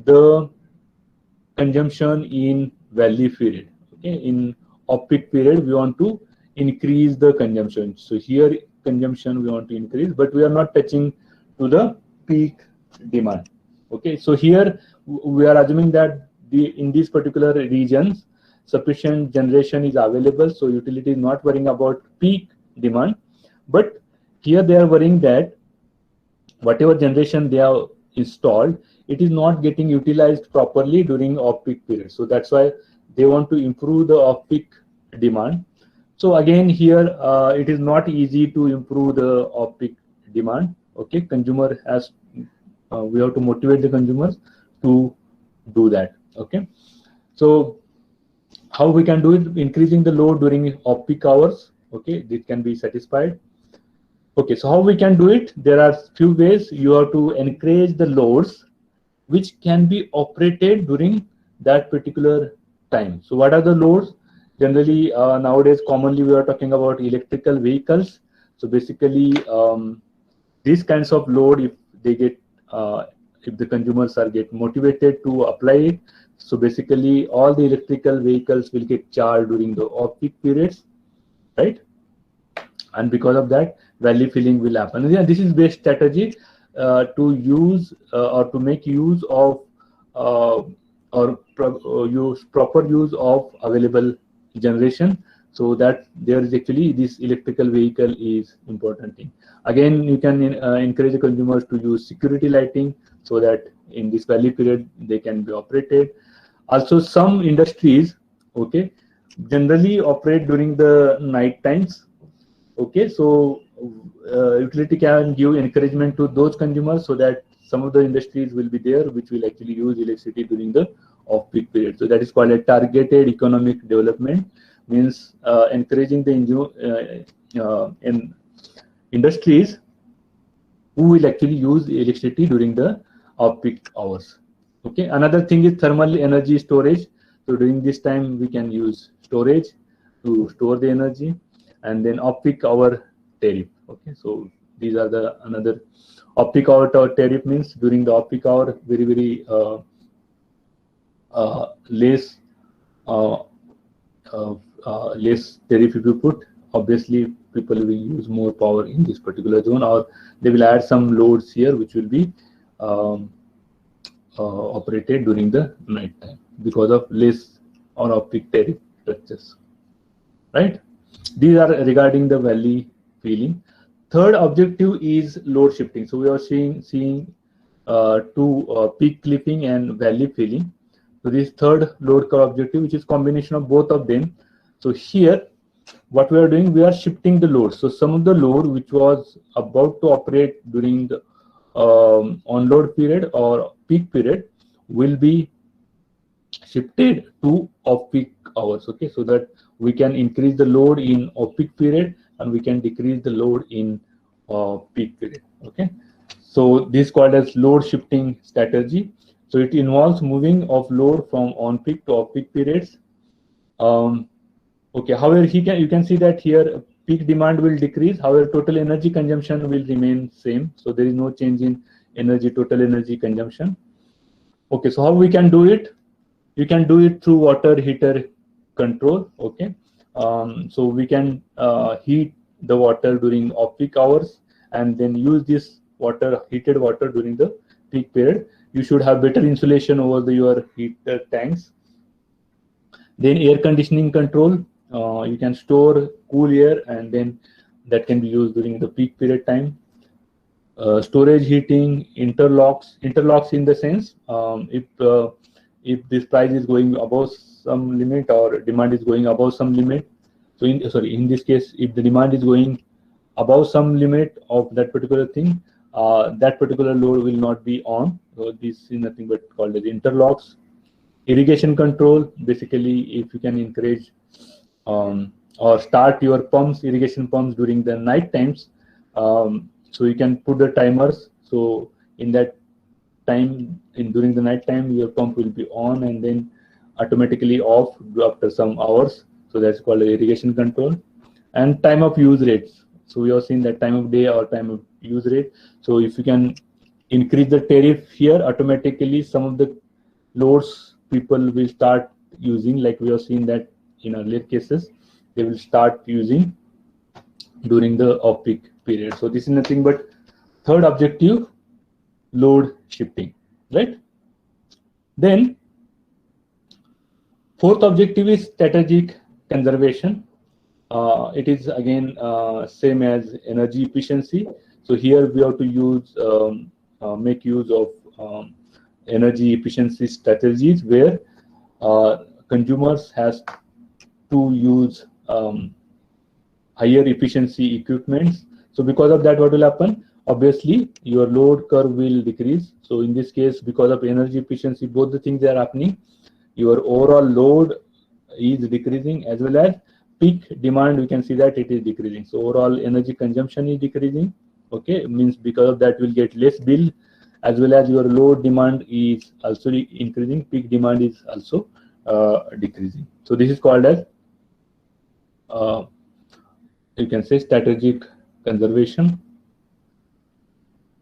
the consumption in valley period. Okay, in off-peak period we want to increase the consumption. So here consumption we want to increase, but we are not touching to the peak demand. Okay, so here we are assuming that in these particular regions sufficient generation is available, so utility is not worrying about peak demand. But here they are worrying that whatever generation they have installed, it is not getting utilized properly during off-peak period. So that's why they want to improve the off-peak demand. So again here it is not easy to improve the off-peak demand. Okay, consumer has we have to motivate the consumers to do that. Okay, so how we can do it? Increasing the load during off-peak hours. Okay, this can be satisfied. Okay, so how we can do it? There are few ways. You have to encourage the loads which can be operated during that particular time. So what are the loads? Generally nowadays commonly we are talking about electrical vehicles. So basically these kinds of load, if they get if the consumers are get motivated to apply it, so basically all the electrical vehicles will get charged during the off-peak periods, right? And because of that, valley filling will happen. And yeah, this is best strategy to use or to make use of use proper use of available generation, so that there is actually this electrical vehicle is important thing. Again, you can encourage the consumers to use security lighting, so that in this valley period they can be operated. Also, some industries, okay, generally operate during the night times. Okay, so utility can give encouragement to those consumers, so that some of the industries will be there which will actually use electricity during the off-peak period. So that is called a targeted economic development, means encouraging the industries who will actually use electricity during the off-peak hours. Okay, another thing is thermal energy storage. So during this time we can use storage to store the energy. And then off-peak hour tariff. Okay, so these are the another off-peak hour tariff, means during the off-peak hour very less less tariff if you put. Obviously people will use more power in this particular zone, or they will add some loads here which will be operated during the night time because of less or off-peak tariff structures, right? These are regarding the valley filling. Third objective is load shifting. So we are seeing two peak clipping and valley filling. So this third load curve objective, which is combination of both of them. So here what we are doing, we are shifting the load. So some of the load which was about to operate during the on-load period or peak period will be shifted to off-peak hours. Okay, so that we can increase the load in off-peak period and we can decrease the load in peak period. Okay, so this is called as load shifting strategy. So it involves moving of load from on-peak to off-peak periods. Okay, however, you can see that here peak demand will decrease. However, total energy consumption will remain same. So there is no change in total energy consumption. Okay, so how we can do it? You can do it through water heater control. Okay, so we can heat the water during off-peak hours and then use this heated water during the peak period. You should have better insulation over your heater tanks. Then air conditioning control. You can store cool air and then that can be used during the peak period time. Storage heating, interlocks in the sense, if this price is going above some limit or demand is going above some limit, so in this case, if the demand is going above some limit of that particular thing, that particular load will not be on. So this is nothing but called as interlocks. Irrigation control, basically if you can encourage or start your irrigation pumps during the night times, so you can put the timers. So in that time, during the night time, your pump will be on and then automatically off after some hours. So that's called irrigation control. And time of use rates. So we have seen that time of day or time of use rate. So if you can increase the tariff here, automatically some of the loads people will start using, like we have seen that in earlier cases, they will start using during the off-peak period. So this is nothing but third objective, load shifting, right? Then fourth objective is strategic conservation. It is again same as energy efficiency. So here we have to use make use of energy efficiency strategies where consumers has to use higher efficiency equipments. So because of that, what will happen? Obviously, your load curve will decrease. So in this case, because of energy efficiency, both the things are happening. Your overall load is decreasing as well as peak demand. We can see that it is decreasing. So overall energy consumption is decreasing. Okay, it means because of that, we'll get less bill, as well as your load demand is also increasing. Peak demand is also decreasing. So this is called as you can say strategic conservation.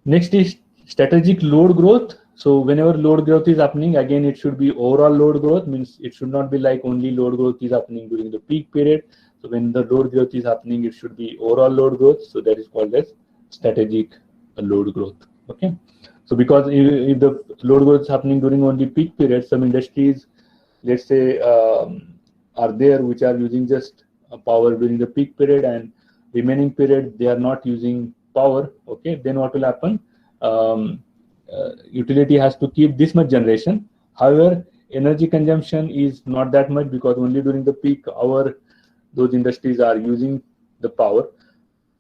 Next is strategic load growth. So whenever load growth is happening, again it should be overall load growth, means it should not be like only load growth is happening during the peak period. So when the load growth is happening, it should be overall load growth. So that is called as strategic load growth. Okay. So because if the load growth is happening during only peak period, some industries, let's say, are there which are using just power during the peak period and remaining period they are not using power. Okay, then what will happen? Utility has to keep this much generation. However, energy consumption is not that much because only during the peak hour those industries are using the power.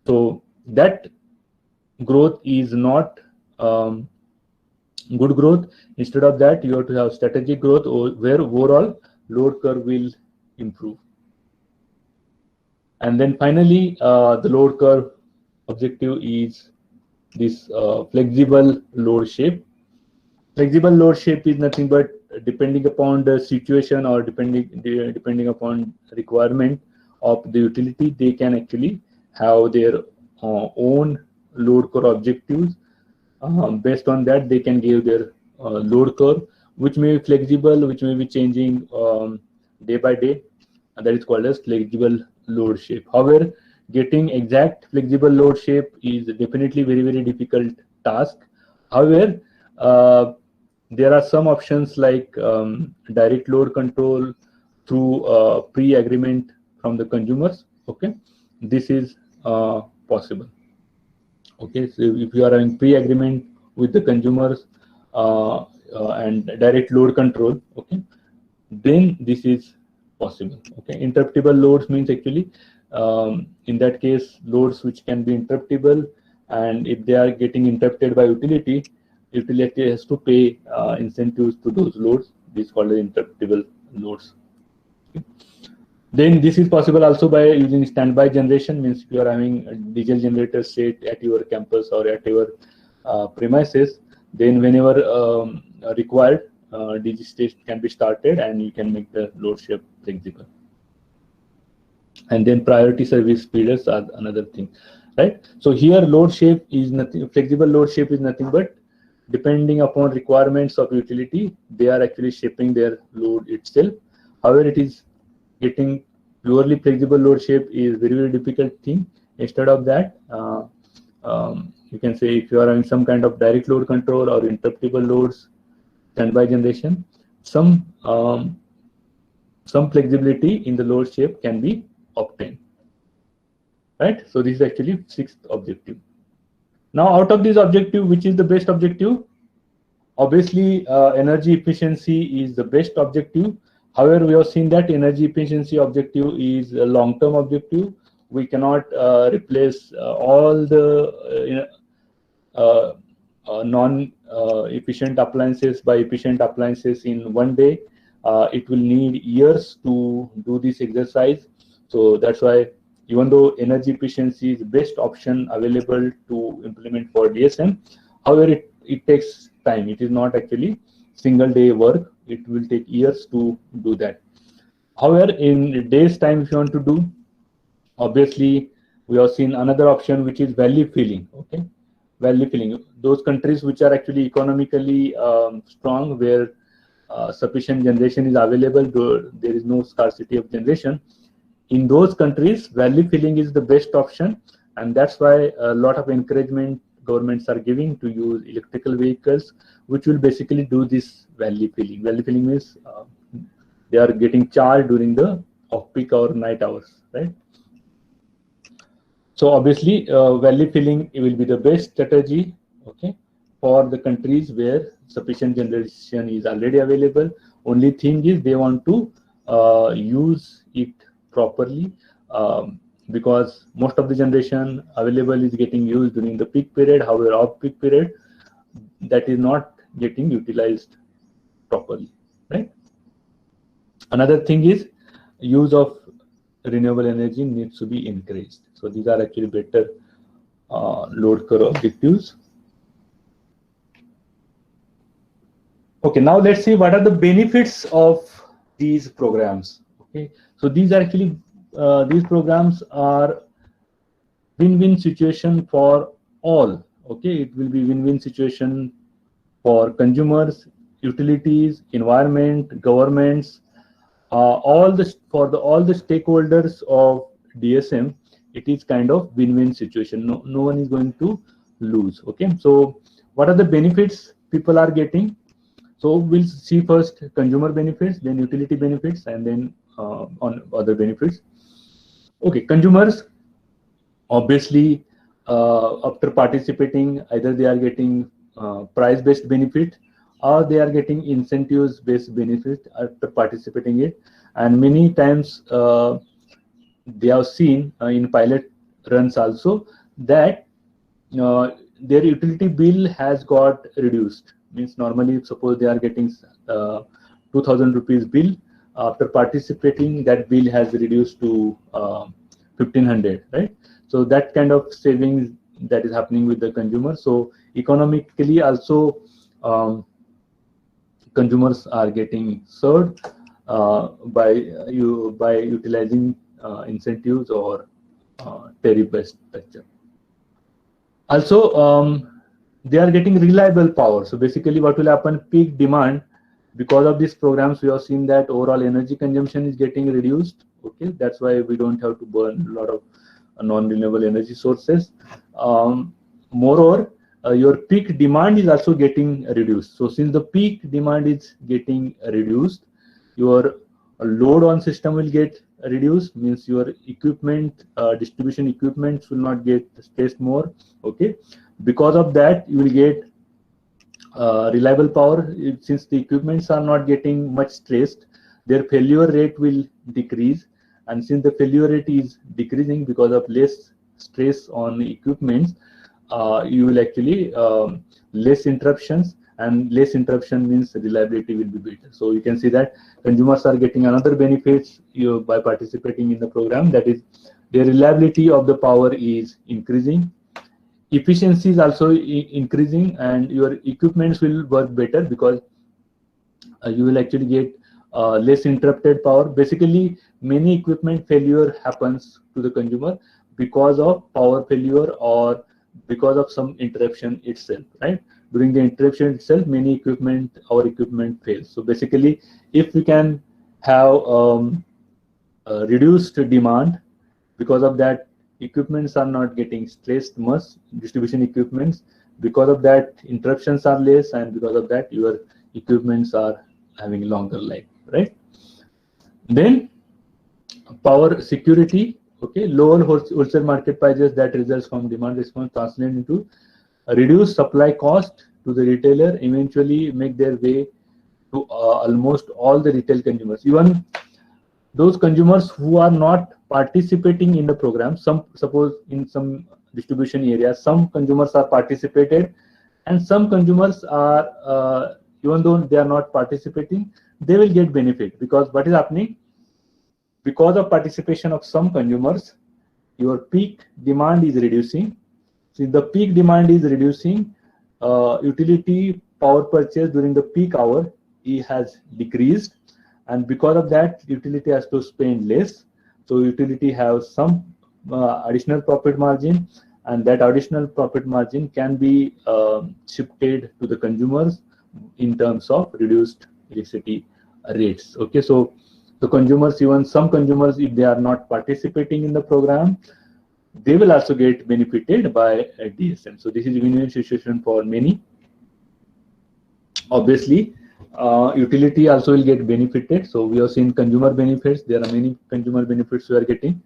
So that growth is not good growth. Instead of that, you have to have strategic growth where overall load curve will improve. And then finally, the load curve objective is this flexible load shape. Flexible load shape is nothing but depending upon the situation or depending upon requirement of the utility, they can actually have their own load curve objectives. Based on that, they can give their load curve, which may be flexible, which may be changing day by day, and that is called as flexible load shape. However, getting exact flexible load shape is definitely very, very difficult task. However, there are some options like direct load control through pre-agreement from the consumers. Okay, this is possible. Okay, so if you are having pre-agreement with the consumers and direct load control, okay, then this is possible. Okay, interruptible loads means actually in that case loads which can be interruptible, and if they are getting interrupted by utility has to pay incentives to those loads. This is called interruptible loads. Okay. Then this is possible also by using standby generation, means if you are having a diesel generator set at your campus or at your premises, then whenever required, DG station can be started and you can make the load shape flexible. and then priority service speeders are another thing, right? So here load shape is nothing, flexible load shape is nothing but depending upon requirements of utility, they are actually shaping their load itself. However, it is getting purely flexible load shape is very, very difficult thing. Instead of that, you can say if you are having some kind of direct load control or interruptible loads, standby generation, some flexibility in the load shape can be obtained, right? So this is actually sixth objective. Now, out of this objective, which is the best objective? Obviously, energy efficiency is the best objective. However, we have seen that energy efficiency objective is a long-term objective. We cannot replace all the non-efficient appliances by efficient appliances in one day. It will need years to do this exercise. So that's why, even though energy efficiency is the best option available to implement for DSM, however, it takes time. It is not actually single day work. It will take years to do that. However, in days time, if you want to do, obviously, we have seen another option, which is valley filling. Okay, valley filling. Those countries which are actually economically strong, where sufficient generation is available, there is no scarcity of generation. In those countries, valley filling is the best option, and that's why a lot of encouragement governments are giving to use electrical vehicles, which will basically do this valley filling. Valley filling means they are getting charged during the off-peak or night hours, right? So obviously, valley filling will be the best strategy, okay, for the countries where sufficient generation is already available. Only thing is they want to use it properly, because most of the generation available is getting used during the peak period. However, off-peak period, that is not getting utilized properly, right? Another thing is use of renewable energy needs to be encouraged. So these are actually better load curve objectives. Okay, now let's see what are the benefits of these programs. Okay, so these are actually these programs are win-win situation for all. Okay, it will be win-win situation for consumers, utilities, environment, governments, all the stakeholders of DSM. It is kind of win-win situation. No one is going to lose. Okay, so what are the benefits people are getting? So we'll see first consumer benefits, then utility benefits, and then on other benefits. Okay, consumers, obviously, after participating, either they are getting price-based benefit or they are getting incentives-based benefit after participating it. And many times they have seen in pilot runs also that their utility bill has got reduced. Means normally, suppose they are getting 2,000 rupees bill, after participating, that bill has reduced to 1,500, right? So that kind of savings that is happening with the consumer. So economically also, consumers are getting served by utilizing incentives or tariff-based structure. Also, they are getting reliable power. So basically, what will happen? Peak demand. Because of these programs, we have seen that overall energy consumption is getting reduced. Okay, that's why we don't have to burn a lot of non-renewable energy sources. Moreover, your peak demand is also getting reduced. So since the peak demand is getting reduced, your load on system will get reduced. Means your equipment, distribution equipment will not get stressed more. Okay, because of that, you will get reliable power. Since the equipments are not getting much stressed, their failure rate will decrease. And since the failure rate is decreasing because of less stress on equipments, you will actually less interruptions, and less interruption means reliability will be better. So you can see that consumers are getting another benefits by participating in the program, that is the reliability of the power is increasing. Efficiency is also increasing, and your equipments will work better because you will actually get less interrupted power. Basically, many equipment failure happens to the consumer because of power failure or because of some interruption itself, right? During the interruption itself, many our equipment fails. So basically, if we can have reduced demand, because of that, equipments are not getting stressed much, distribution equipments. Because of that, interruptions are less, and because of that, your equipments are having longer life, right? Then power security, okay, lower wholesale market prices that results from demand response translate into a reduced supply cost to the retailer, eventually make their way to almost all the retail consumers, even those consumers who are not participating in the program. Suppose in some distribution areas, some consumers are participated, and some consumers are even though they are not participating, they will get benefit, because what is happening, because of participation of some consumers, your peak demand is reducing. Since the peak demand is reducing, utility power purchase during the peak hour has decreased, and because of that, utility has to spend less. So utility has some additional profit margin, and that additional profit margin can be shifted to the consumers in terms of reduced electricity rates. Okay, so the consumers, even some consumers, if they are not participating in the program, they will also get benefited by DSM. So this is a win-win situation for many. Obviously, utility also will get benefited. So we have seen consumer benefits. There are many consumer benefits we are getting.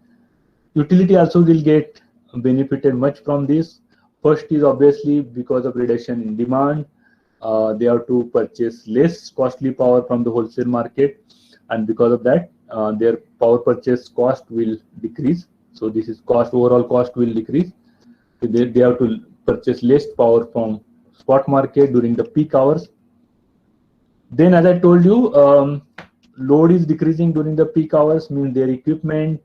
Utility also will get benefited much from this. First is obviously because of reduction in demand. They have to purchase less costly power from the wholesale market, and because of that, their power purchase cost will decrease. So this is overall cost will decrease. They have to purchase less power from spot market during the peak hours. Then, as I told you, load is decreasing during the peak hours, means their equipment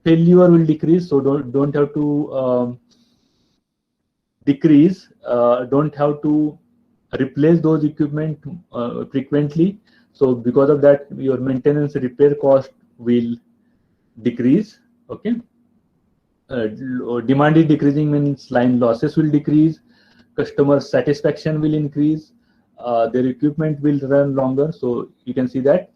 failure will decrease. So don't have to decrease, don't have to replace those equipment frequently. So because of that, your maintenance repair cost will decrease. Okay, demand is decreasing, means line losses will decrease, customer satisfaction will increase, their equipment will run longer. So you can see that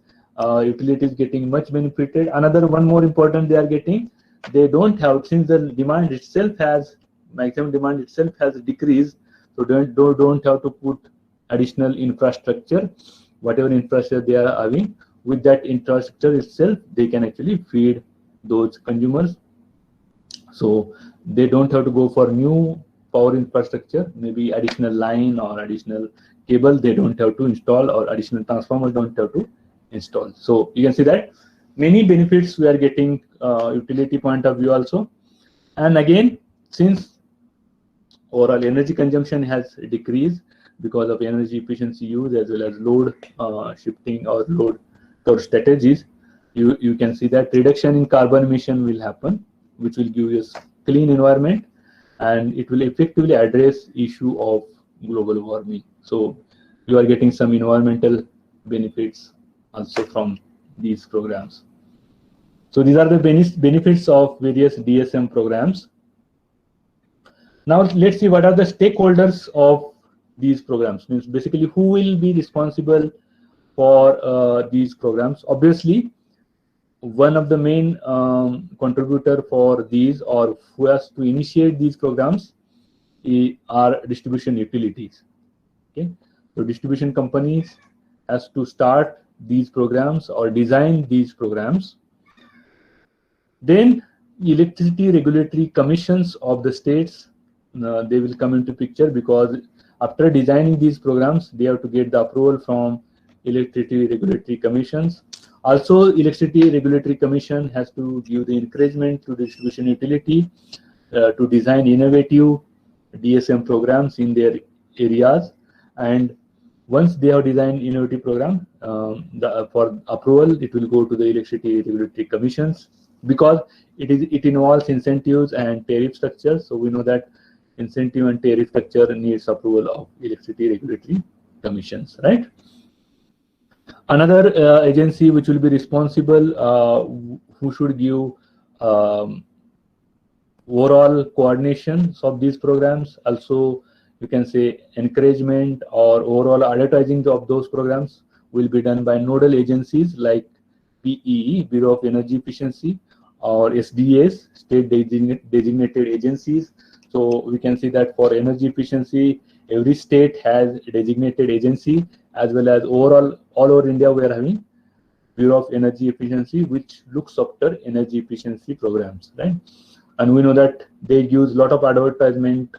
utility is getting much benefited. Another one more important they are getting, they don't have, since the demand itself has, maximum demand itself has decreased, so don't have to put additional infrastructure. Whatever infrastructure they are having, with that infrastructure itself, they can actually feed those consumers. So they don't have to go for new power infrastructure, maybe additional line or additional cable they don't have to install, or additional transformers don't have to install. So you can see that many benefits we are getting utility point of view also. And again, since overall energy consumption has decreased because of energy efficiency use as well as load shifting or load curve strategies, you can see that reduction in carbon emission will happen, which will give us clean environment, and it will effectively address issue of global warming. So you are getting some environmental benefits also from these programs. So these are the benefits of various DSM programs. Now let's see what are the stakeholders of these programs. Means basically who will be responsible for these programs. Obviously, one of the main contributor for these, or who has to initiate these programs, are distribution utilities. Okay, so distribution companies has to start these programs or design these programs. Then electricity regulatory commissions of the states, they will come into picture, because after designing these programs, they have to get the approval from electricity regulatory commissions. Also, electricity regulatory commission has to give the encouragement to distribution utility to design innovative DSM programs in their areas. And once they have designed innovative program, for approval, it will go to the electricity regulatory commissions, because it involves incentives and tariff structures. So we know that incentive and tariff structure needs approval of electricity regulatory commissions, right? Another agency which will be responsible, who should give overall coordination of these programs, also you can say encouragement or overall advertising of those programs, will be done by nodal agencies like BEE, Bureau of Energy Efficiency, or SDAs, state designated agencies. So we can see that for energy efficiency, every state has a designated agency, as well as overall all over India we are having Bureau of Energy Efficiency, which looks after energy efficiency programs, right? And we know that they use a lot of advertisement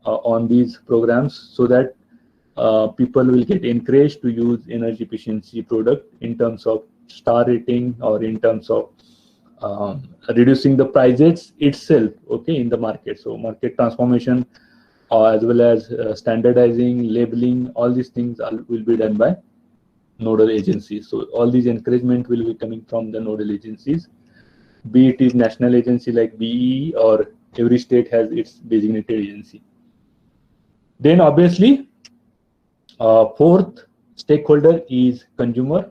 on these programs, so that people will get encouraged to use energy efficiency product in terms of star rating or in terms of reducing the prices itself, okay, in the market. So market transformation, as well as standardizing, labeling, all these things will be done by nodal agencies. So all these encouragement will be coming from the nodal agencies, be it is national agency like BEE, or every state has its designated agency. Then obviously, fourth stakeholder is consumer.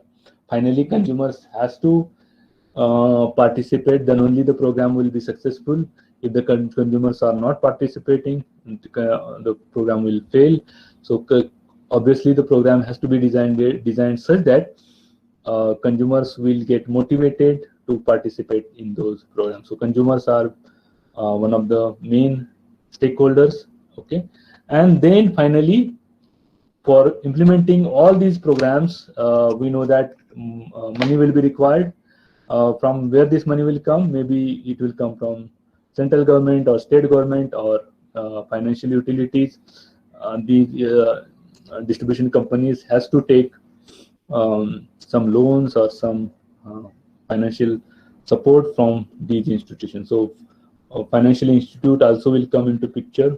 Finally, consumers has to participate, then only the program will be successful. If the consumers are not participating, the program will fail. So obviously the program has to be designed such that consumers will get motivated to participate in those programs. So consumers are one of the main stakeholders, okay. And then finally, for implementing all these programs, we know that money will be required. From where this money will come, maybe it will come from central government or state government or financial utilities. The distribution companies has to take some loans or some financial support from these institutions. So financial institute also will come into picture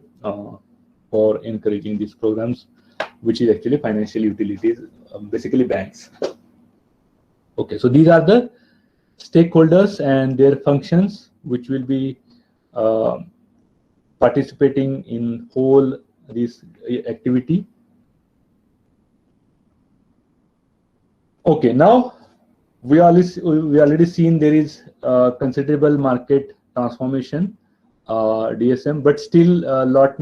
for encouraging these programs, which is actually financial utilities, basically banks. Okay, so these are the stakeholders and their functions, which will be participating in whole this activity. Okay, now we already seen there is considerable market transformation, DSM, but still a lot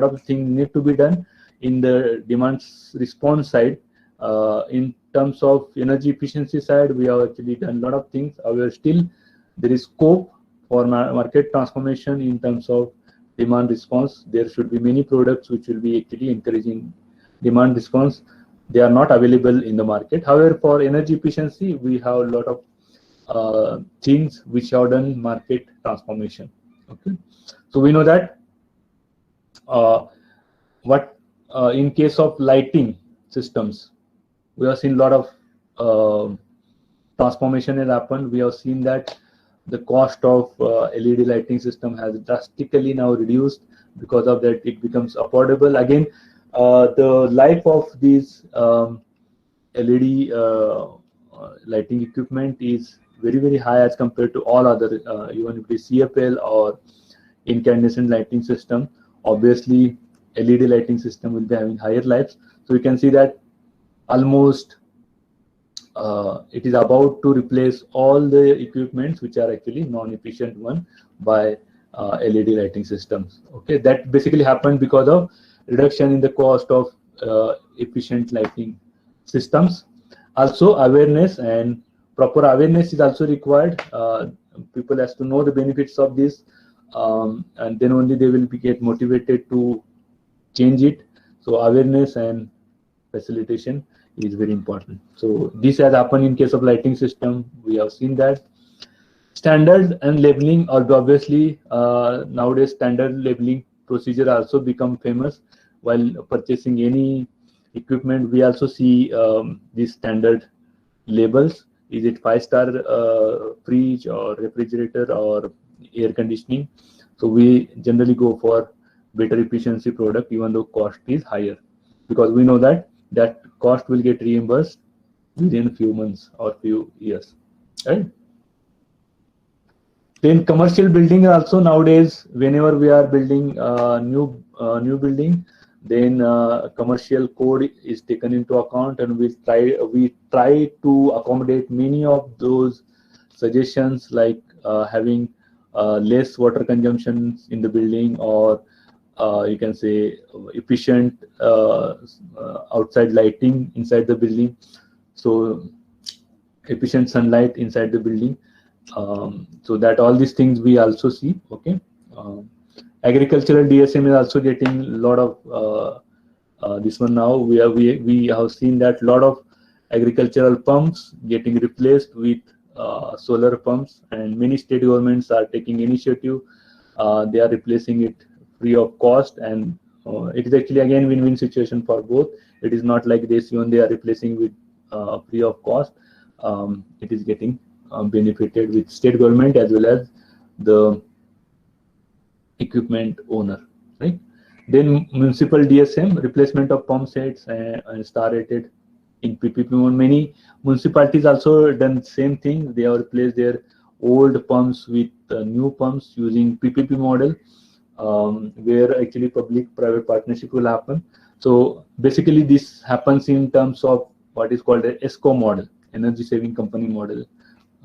of things need to be done in the demand response side. In terms of energy efficiency side, we have actually done a lot of things. However, still there is scope for market transformation in terms of demand response. There should be many products which will be actually encouraging demand response. They are not available in the market. However, for energy efficiency, we have a lot of things which have done market transformation. Okay, so we know that in case of lighting systems, we have seen a lot of transformation has happened. We have seen that the cost of LED lighting system has drastically now reduced. Because of that, it becomes affordable. Again, the life of these LED lighting equipment is very high as compared to all other, even if it is CFL or incandescent lighting system. Obviously, LED lighting system will be having higher lives. So we can see that almost it is about to replace all the equipments which are actually non-efficient one by LED lighting systems. Okay, that basically happened because of reduction in the cost of efficient lighting systems. Also, awareness and proper awareness is also required. People has to know the benefits of this, and then only they will get motivated to change it. So awareness and facilitation is very important. So this has happened in case of lighting system. We have seen that. Standard and labeling are obviously nowadays standard labeling procedure also become famous. While purchasing any equipment, we also see these standard labels. Is it 5-star fridge or refrigerator or air conditioning? So we generally go for better efficiency product, even though cost is higher, because we know that cost will get reimbursed within a few months or few years, right? Then commercial building also nowadays, whenever we are building new building, Then commercial code is taken into account, and we try to accommodate many of those suggestions, like having less water consumption in the building, or you can say efficient outside lighting inside the building, so efficient sunlight inside the building, so that all these things we also see. Okay. Agricultural DSM is also getting a lot of this one now. We have seen that a lot of agricultural pumps getting replaced with solar pumps, and many state governments are taking initiative. They are replacing it free of cost, and it is actually again win-win situation for both. It is not like this when they are replacing with free of cost. It is getting benefited with state government as well as the equipment owner, right? Then municipal DSM, replacement of pump sets and star rated in PPP mode. Many municipalities also done the same thing. They have replaced their old pumps with new pumps using PPP model, where actually public-private partnership will happen. So basically this happens in terms of what is called a ESCO model, energy saving company model.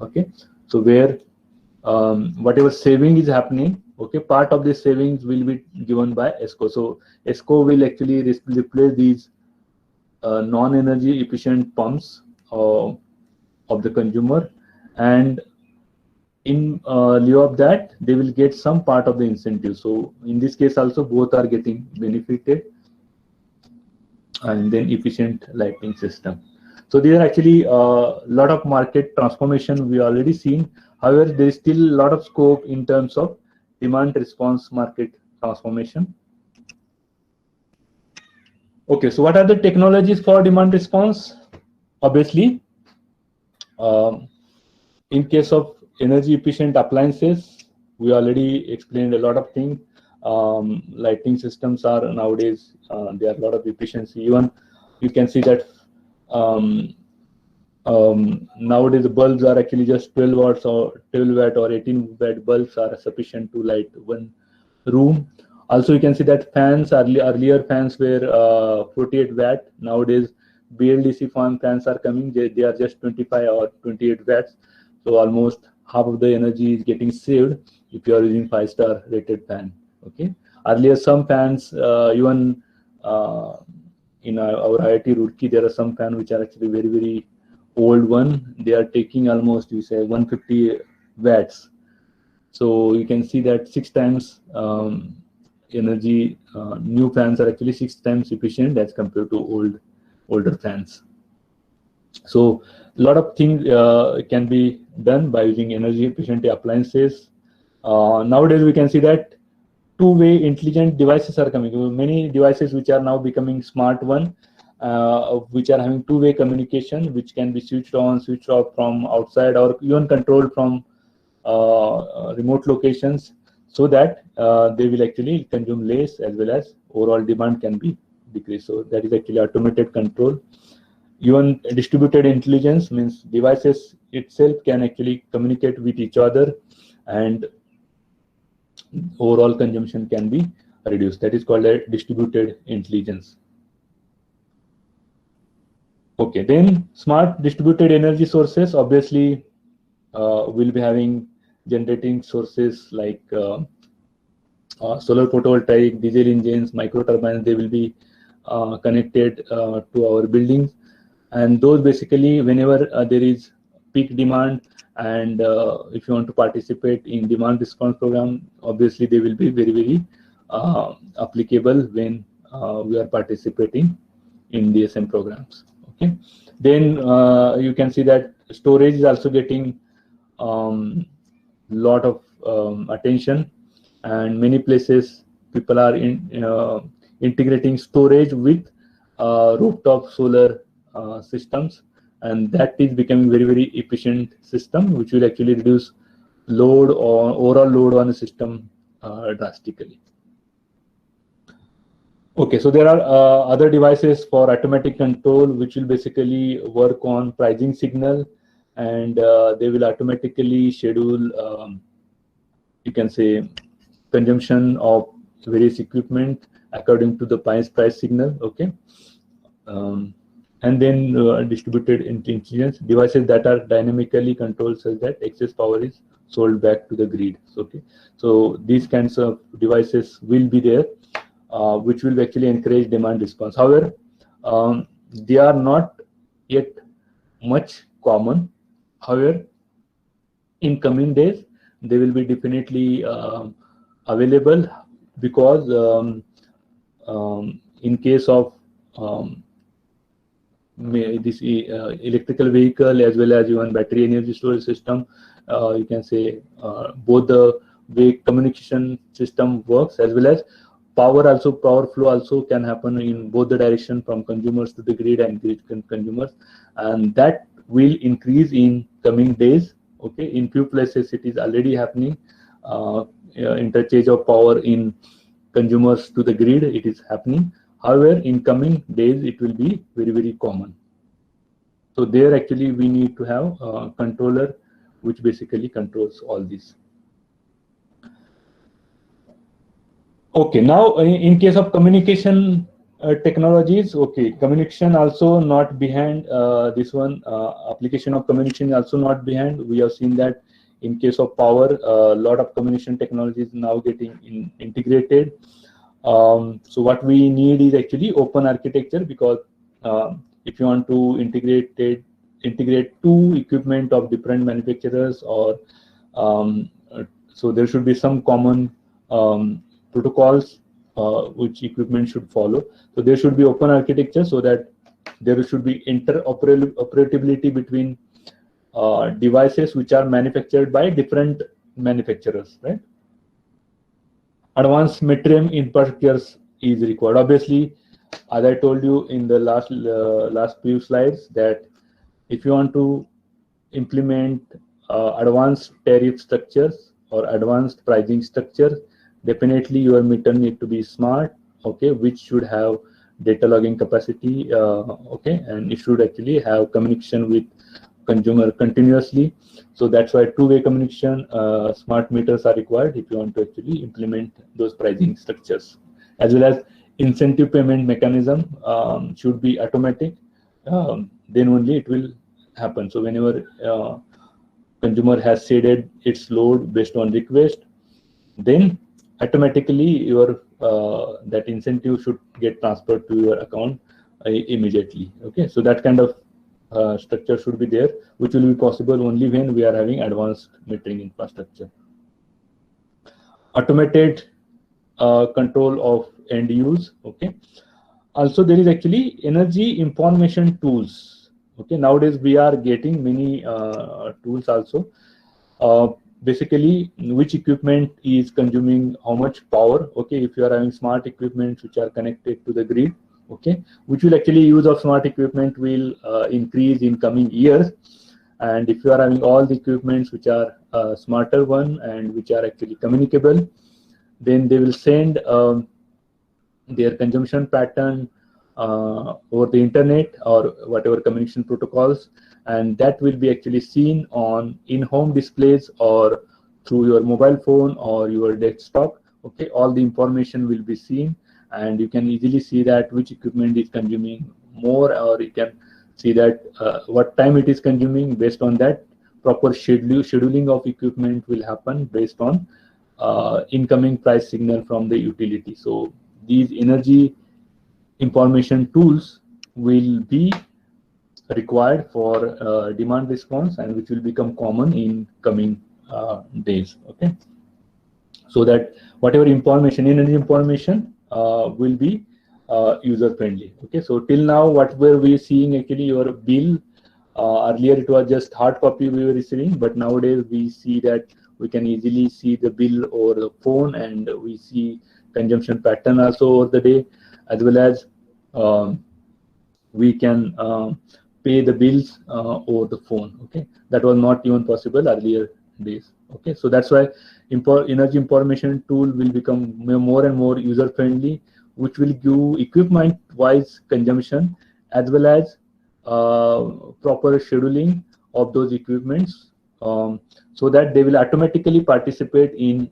Okay, so where whatever saving is happening, okay, part of the savings will be given by ESCO. So ESCO will actually replace these non-energy efficient pumps of the consumer, and in lieu of that, they will get some part of the incentive. So in this case also both are getting benefited, and then efficient lighting system. So there are actually a lot of market transformation we already seen. However, there is still a lot of scope in terms of demand response market transformation. Okay, so what are the technologies for demand response? Obviously, in case of energy efficient appliances, we already explained a lot of things. Lighting systems are nowadays, there are a lot of efficiency. Even you can see that nowadays the bulbs are actually just 12 watts or 12 watt or 18 watt bulbs are sufficient to light one room. Also, you can see that fans, earlier fans were 48 watt. Nowadays, BLDC fans are coming. They are just 25 or 28 watts. So almost half of the energy is getting saved if you are using 5-star rated fan. Okay. Earlier, some fans, even in our IIT Roorkee, there are some fans which are actually very, very old one. They are taking almost, you say, 150 watts. So you can see that 6 times energy. New fans are actually 6 times efficient as compared to older fans. So a lot of things can be done by using energy efficient appliances. Nowadays we can see that two-way intelligent devices are coming. Many devices which are now becoming smart one, which are having two-way communication, which can be switched on, switched off from outside, or even controlled from remote locations, so that they will actually consume less, as well as overall demand can be decreased. So that is actually automated control. Even distributed intelligence means devices itself can actually communicate with each other, and overall consumption can be reduced. That is called a distributed intelligence. Okay, then smart distributed energy sources, obviously will be having generating sources like solar photovoltaic, diesel engines, micro turbines. They will be connected to our buildings, and those basically, whenever there is peak demand, and if you want to participate in demand response program, obviously they will be very, very applicable when we are participating in DSM programs. Okay, then you can see that storage is also getting lot of attention, and many places people are integrating storage with rooftop solar systems, and that is becoming very, very efficient system, which will actually reduce load or overall load on the system drastically. Okay, so there are other devices for automatic control, which will basically work on pricing signal, and they will automatically schedule, you can say, consumption of various equipment, according to the price signal. Okay. And then distributed intelligence devices that are dynamically controlled such that excess power is sold back to the grid. Okay, so these kinds of devices will be there, which will actually encourage demand response. However, they are not yet much common. However, in coming days, they will be definitely available, because in case of this electrical vehicle as well as even battery energy storage system, you can say both the way communication system works as well as power flow also can happen in both the direction, from consumers to the grid and grid consumers, and that will increase in coming days. Okay, in few places it is already happening. Interchange of power in consumers to the grid, it is happening. However, in coming days, it will be very, very common. So there actually we need to have a controller which basically controls all this. Okay, now in case of communication technologies, okay, communication also not behind this one. Application of communication also not behind. We have seen that in case of power, a lot of communication technologies now getting integrated. So what we need is actually open architecture, because if you want to integrate two equipment of different manufacturers, or so there should be some common protocols which equipment should follow. So there should be open architecture, so that there should be interoperability between devices which are manufactured by different manufacturers, right? Advanced metering infrastructures is required. Obviously, as I told you in the last few slides, that if you want to implement advanced tariff structures or advanced pricing structures, definitely your meter need to be smart, okay, which should have data logging capacity, okay, and it should actually have communication with consumer continuously. So that's why two-way communication, smart meters are required if you want to actually implement those pricing structures, as well as incentive payment mechanism should be automatic. Then only it will happen. So whenever consumer has shaded its load based on request, then automatically your that incentive should get transferred to your account immediately. Okay, so that kind of structure should be there, which will be possible only when we are having advanced metering infrastructure. Automated control of end use. Okay, also there is actually energy information tools. Okay, nowadays we are getting many tools also. Basically, which equipment is consuming how much power. Okay, if you are having smart equipment which are connected to the grid, okay, which will actually use of smart equipment will increase in coming years. And if you are having all the equipments which are smarter one and which are actually communicable, then they will send their consumption pattern over the internet or whatever communication protocols, and that will be actually seen on in-home displays or through your mobile phone or your desktop. Okay, all the information will be seen, and you can easily see that which equipment is consuming more, or you can see that what time it is consuming. Based on that, proper scheduling of equipment will happen based on incoming price signal from the utility. So these energy information tools will be required for demand response, and which will become common in coming days. Okay, so that whatever information, energy information, will be user friendly. Okay, so till now what were we seeing, actually your bill, earlier it was just hard copy we were receiving, but nowadays we see that we can easily see the bill over the phone, and we see consumption pattern also over the day, as well as we can pay the bills over the phone. Okay, that was not even possible earlier days. Okay, so that's why energy information tool will become more and more user friendly, which will give equipment wise consumption as well as proper scheduling of those equipments, so that they will automatically participate in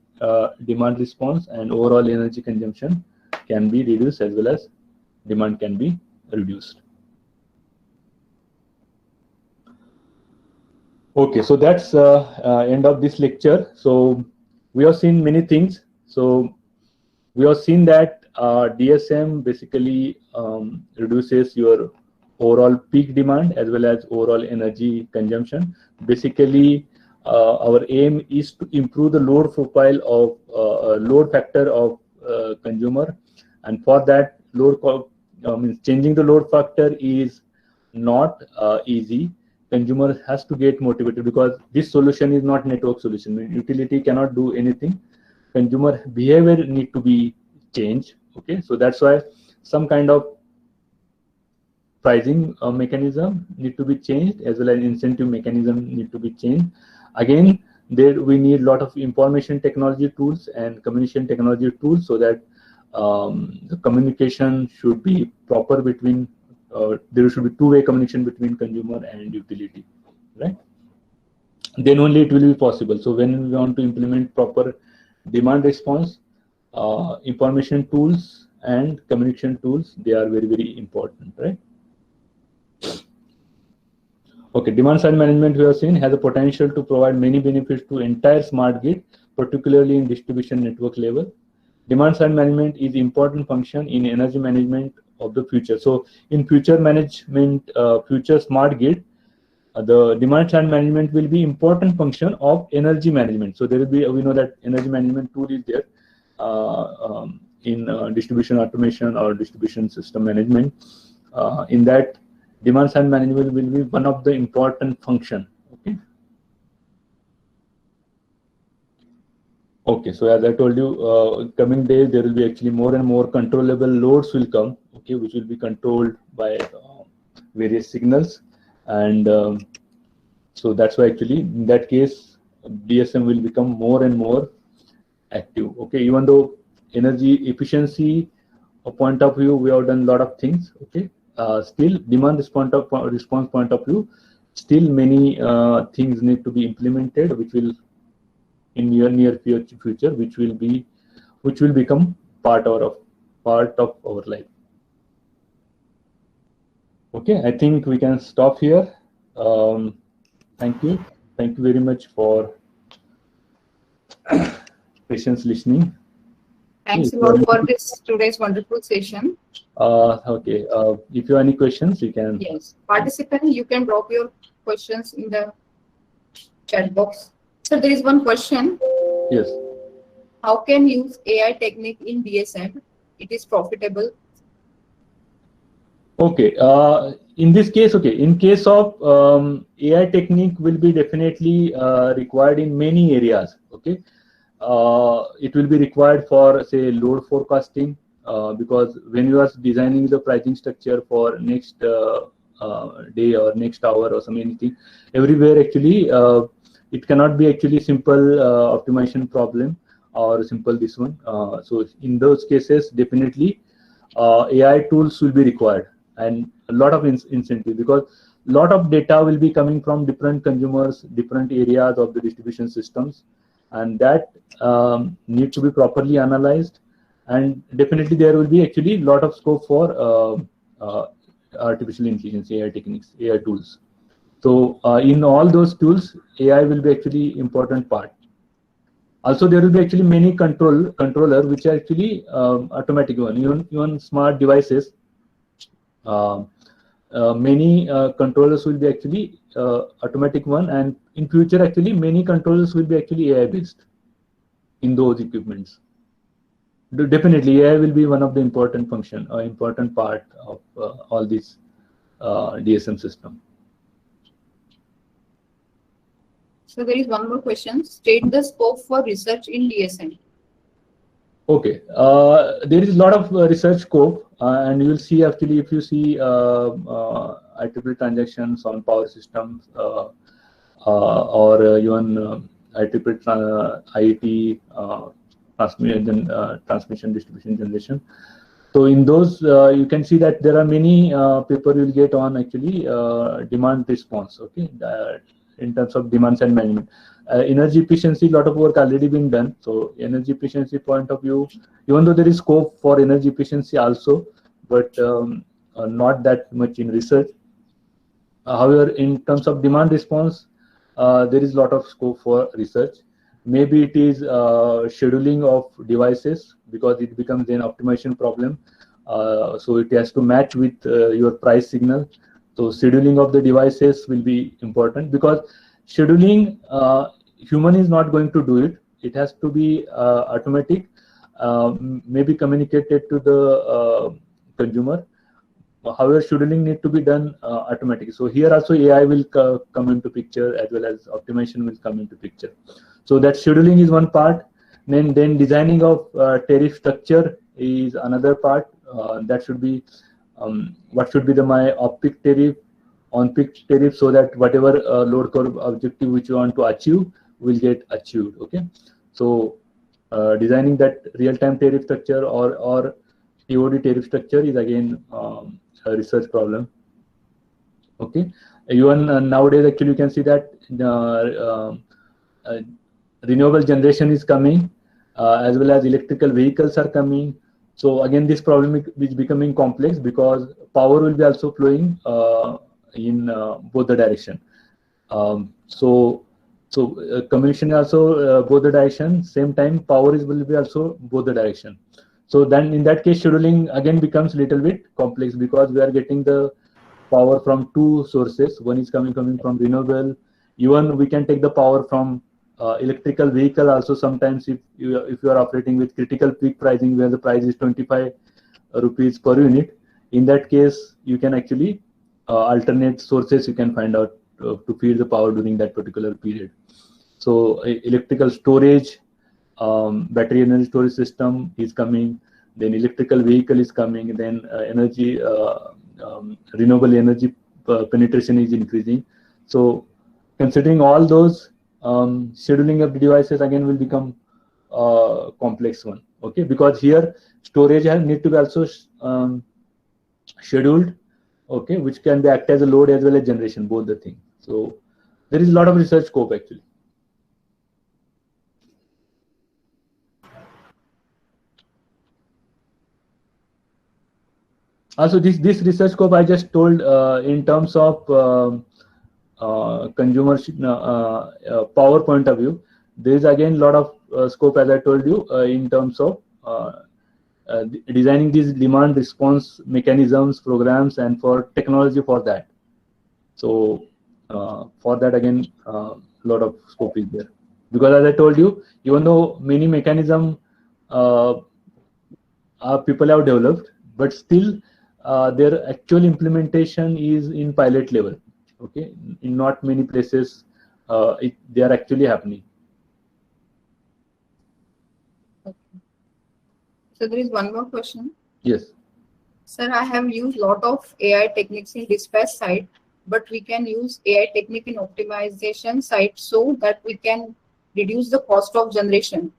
demand response and overall energy consumption can be reduced as well as demand can be reduced. Okay, so that's end of this lecture. So we have seen many things. So we have seen that DSM basically reduces your overall peak demand as well as overall energy consumption. Basically, our aim is to improve the load profile of load factor of consumer, and for that means changing the load factor is not easy. Consumer has to get motivated because this solution is not network solution. Utility cannot do anything. Consumer behavior need to be changed. Okay, so that's why some kind of pricing mechanism need to be changed as well as incentive mechanism need to be changed. Again, there we need a lot of information technology tools and communication technology tools so that the communication should be proper between there should be two-way communication between consumer and utility, right? Then only it will be possible. So when we want to implement proper demand response, information tools and communication tools, they are very, very important, right? Okay, demand side management we have seen has a potential to provide many benefits to entire smart grid, particularly in distribution network level. Demand side management is important function in energy management of the future. So in future management, future smart grid, the demand side management will be important function of energy management. So there will be, we know that energy management tool is there in distribution automation or distribution system management. In that, demand side management will be one of the important function. Okay. Okay, so as I told you, coming days there will be actually more and more controllable loads will come, okay, which will be controlled by various signals, and so that's why actually in that case DSM will become more and more active. Okay, even though energy efficiency point of view we have done a lot of things. Okay, still demand response point of view, still many things need to be implemented, which will in near future, which will become part of our life. Okay, I think we can stop here. Thank you very much for patience listening. Thanks a lot for this today's wonderful session. Okay, if you have any questions, you can. Yes, participant, you can drop your questions in the chat box. So there is one question. Yes. How can use AI technique in DSM? It is profitable. Okay. In this case, okay. In case of AI technique will be definitely required in many areas. Okay. It will be required for say load forecasting because when you are designing the pricing structure for next day or next hour or anything, everywhere actually. It cannot be actually simple optimization problem or simple this one. So in those cases, definitely AI tools will be required and a lot of incentive because a lot of data will be coming from different consumers, different areas of the distribution systems, and that need to be properly analyzed. And definitely there will be actually a lot of scope for artificial intelligence, AI techniques, AI tools. So in all those tools, AI will be actually important part. Also, there will be actually many controller which are actually automatic one. Even smart devices, many controllers will be actually automatic one, and in future actually many controllers will be actually AI based in those equipments. Definitely, AI will be one of the important function or important part of all this DSM system. So there is one more question. State the scope for research in DSM. Okay, there is a lot of research scope, and you will see actually if you see IEEE transactions on power systems or even IEEE IET transmission distribution generation. So in those you can see that there are many paper you will get on actually demand response. Okay. In terms of demand side management, Energy efficiency, lot of work already been done. So energy efficiency point of view, even though there is scope for energy efficiency also, but not that much in research. However, in terms of demand response, there is a lot of scope for research. Maybe it is scheduling of devices, because it becomes an optimization problem. So it has to match with your price signal. So scheduling of the devices will be important, because scheduling, human is not going to do it. It has to be automatic, maybe communicated to the consumer. However, scheduling need to be done automatically. So here also AI will come into picture, as well as optimization will come into picture. So that scheduling is one part. Then designing of tariff structure is another part. That should be what should be my off-peak tariff, on-peak tariff, so that whatever load curve objective which you want to achieve will get achieved. Okay. So designing that real-time tariff structure or TOD tariff structure is again a research problem. Okay. Even nowadays, actually, you can see that renewable generation is coming, as well as electrical vehicles are coming. So again, this problem is becoming complex, because power will be also flowing in both the direction. So communication also both the direction. Same time, power will be also both the direction. So then in that case, scheduling again becomes a little bit complex, because we are getting the power from two sources. One is coming from renewable. Even we can take the power from electrical vehicle also. Sometimes if you are operating with critical peak pricing, where the price is 25 rupees per unit, in that case you can actually alternate sources you can find out to feed the power during that particular period. So electrical storage, battery energy storage system is coming, then electrical vehicle is coming, then energy, renewable energy penetration is increasing. So considering all those, scheduling of the devices again will become complex one. Okay, because here storage need to be also scheduled. Okay, which can be act as a load as well as generation, both the things. So there is a lot of research scope actually. Also, this research scope I just told in terms of consumer power point of view. There is again a lot of scope, as I told you, in terms of designing these demand response mechanisms, programs, and for technology for that. So for that again, a lot of scope is there, because as I told you, even though many mechanism people have developed, but still their actual implementation is in pilot level. Okay, in not many places they are actually happening. Okay. So there is one more question. Yes. Sir, I have used lot of AI techniques in dispatch side, but we can use AI technique in optimization side, so that we can reduce the cost of generation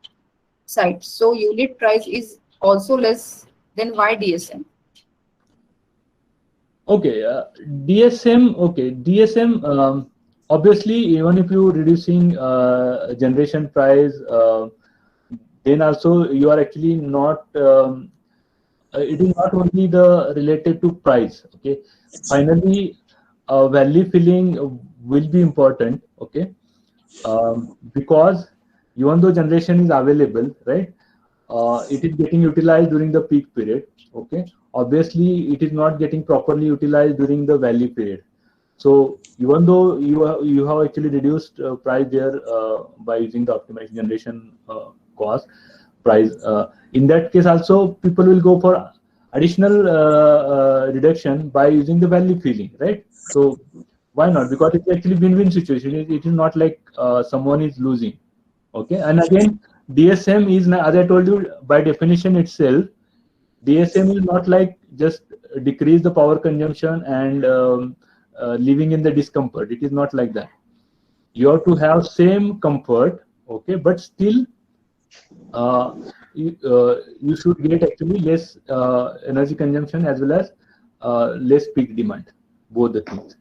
side. So unit price is also less. Then why DSM? Okay, DSM. Okay, DSM. Obviously, even if you reducing generation price, then also you are actually not. It is not only the related to price. Okay, finally, value filling will be important. Okay, because even though generation is available, right, it is getting utilized during the peak period. Okay, obviously it is not getting properly utilized during the valley period. So even though you have actually reduced price there by using the optimized generation cost price, in that case also people will go for additional reduction by using the value filling, right? So why not? Because it's actually win-win situation. It is not like someone is losing. Okay, and again, DSM is, as I told you, by definition itself, DSM is not like just decrease the power consumption and living in the discomfort. It is not like that. You have to have same comfort, okay, but still you should get actually less energy consumption as well as less peak demand, both the things.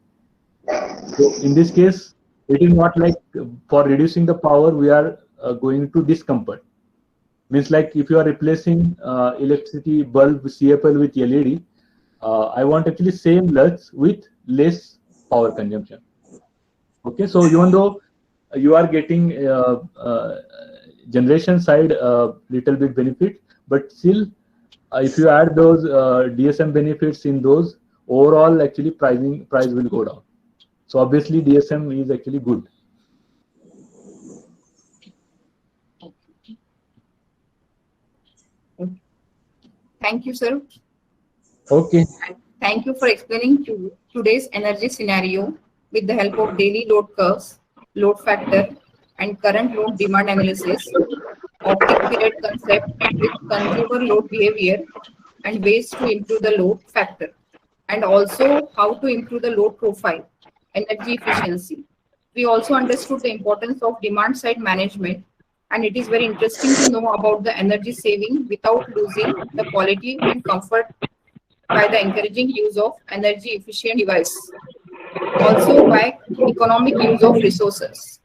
So in this case, It is not like for reducing the power we are going to discomfort. Means like if you are replacing electricity bulb CFL with LED, I want actually same lux with less power consumption. Okay, so even though you are getting generation side little bit benefit, but still if you add those DSM benefits in those, overall actually price will go down. So obviously DSM is actually good. Thank you, sir. Okay. Thank you for explaining today's energy scenario with the help of daily load curves, load factor, and current load demand analysis, of peak period concept with consumer load behavior and ways to improve the load factor, and also how to improve the load profile, energy efficiency. We also understood the importance of demand side management, and it is very interesting to know about the energy saving without losing the quality and comfort by the encouraging use of energy efficient device. Also by economic use of resources.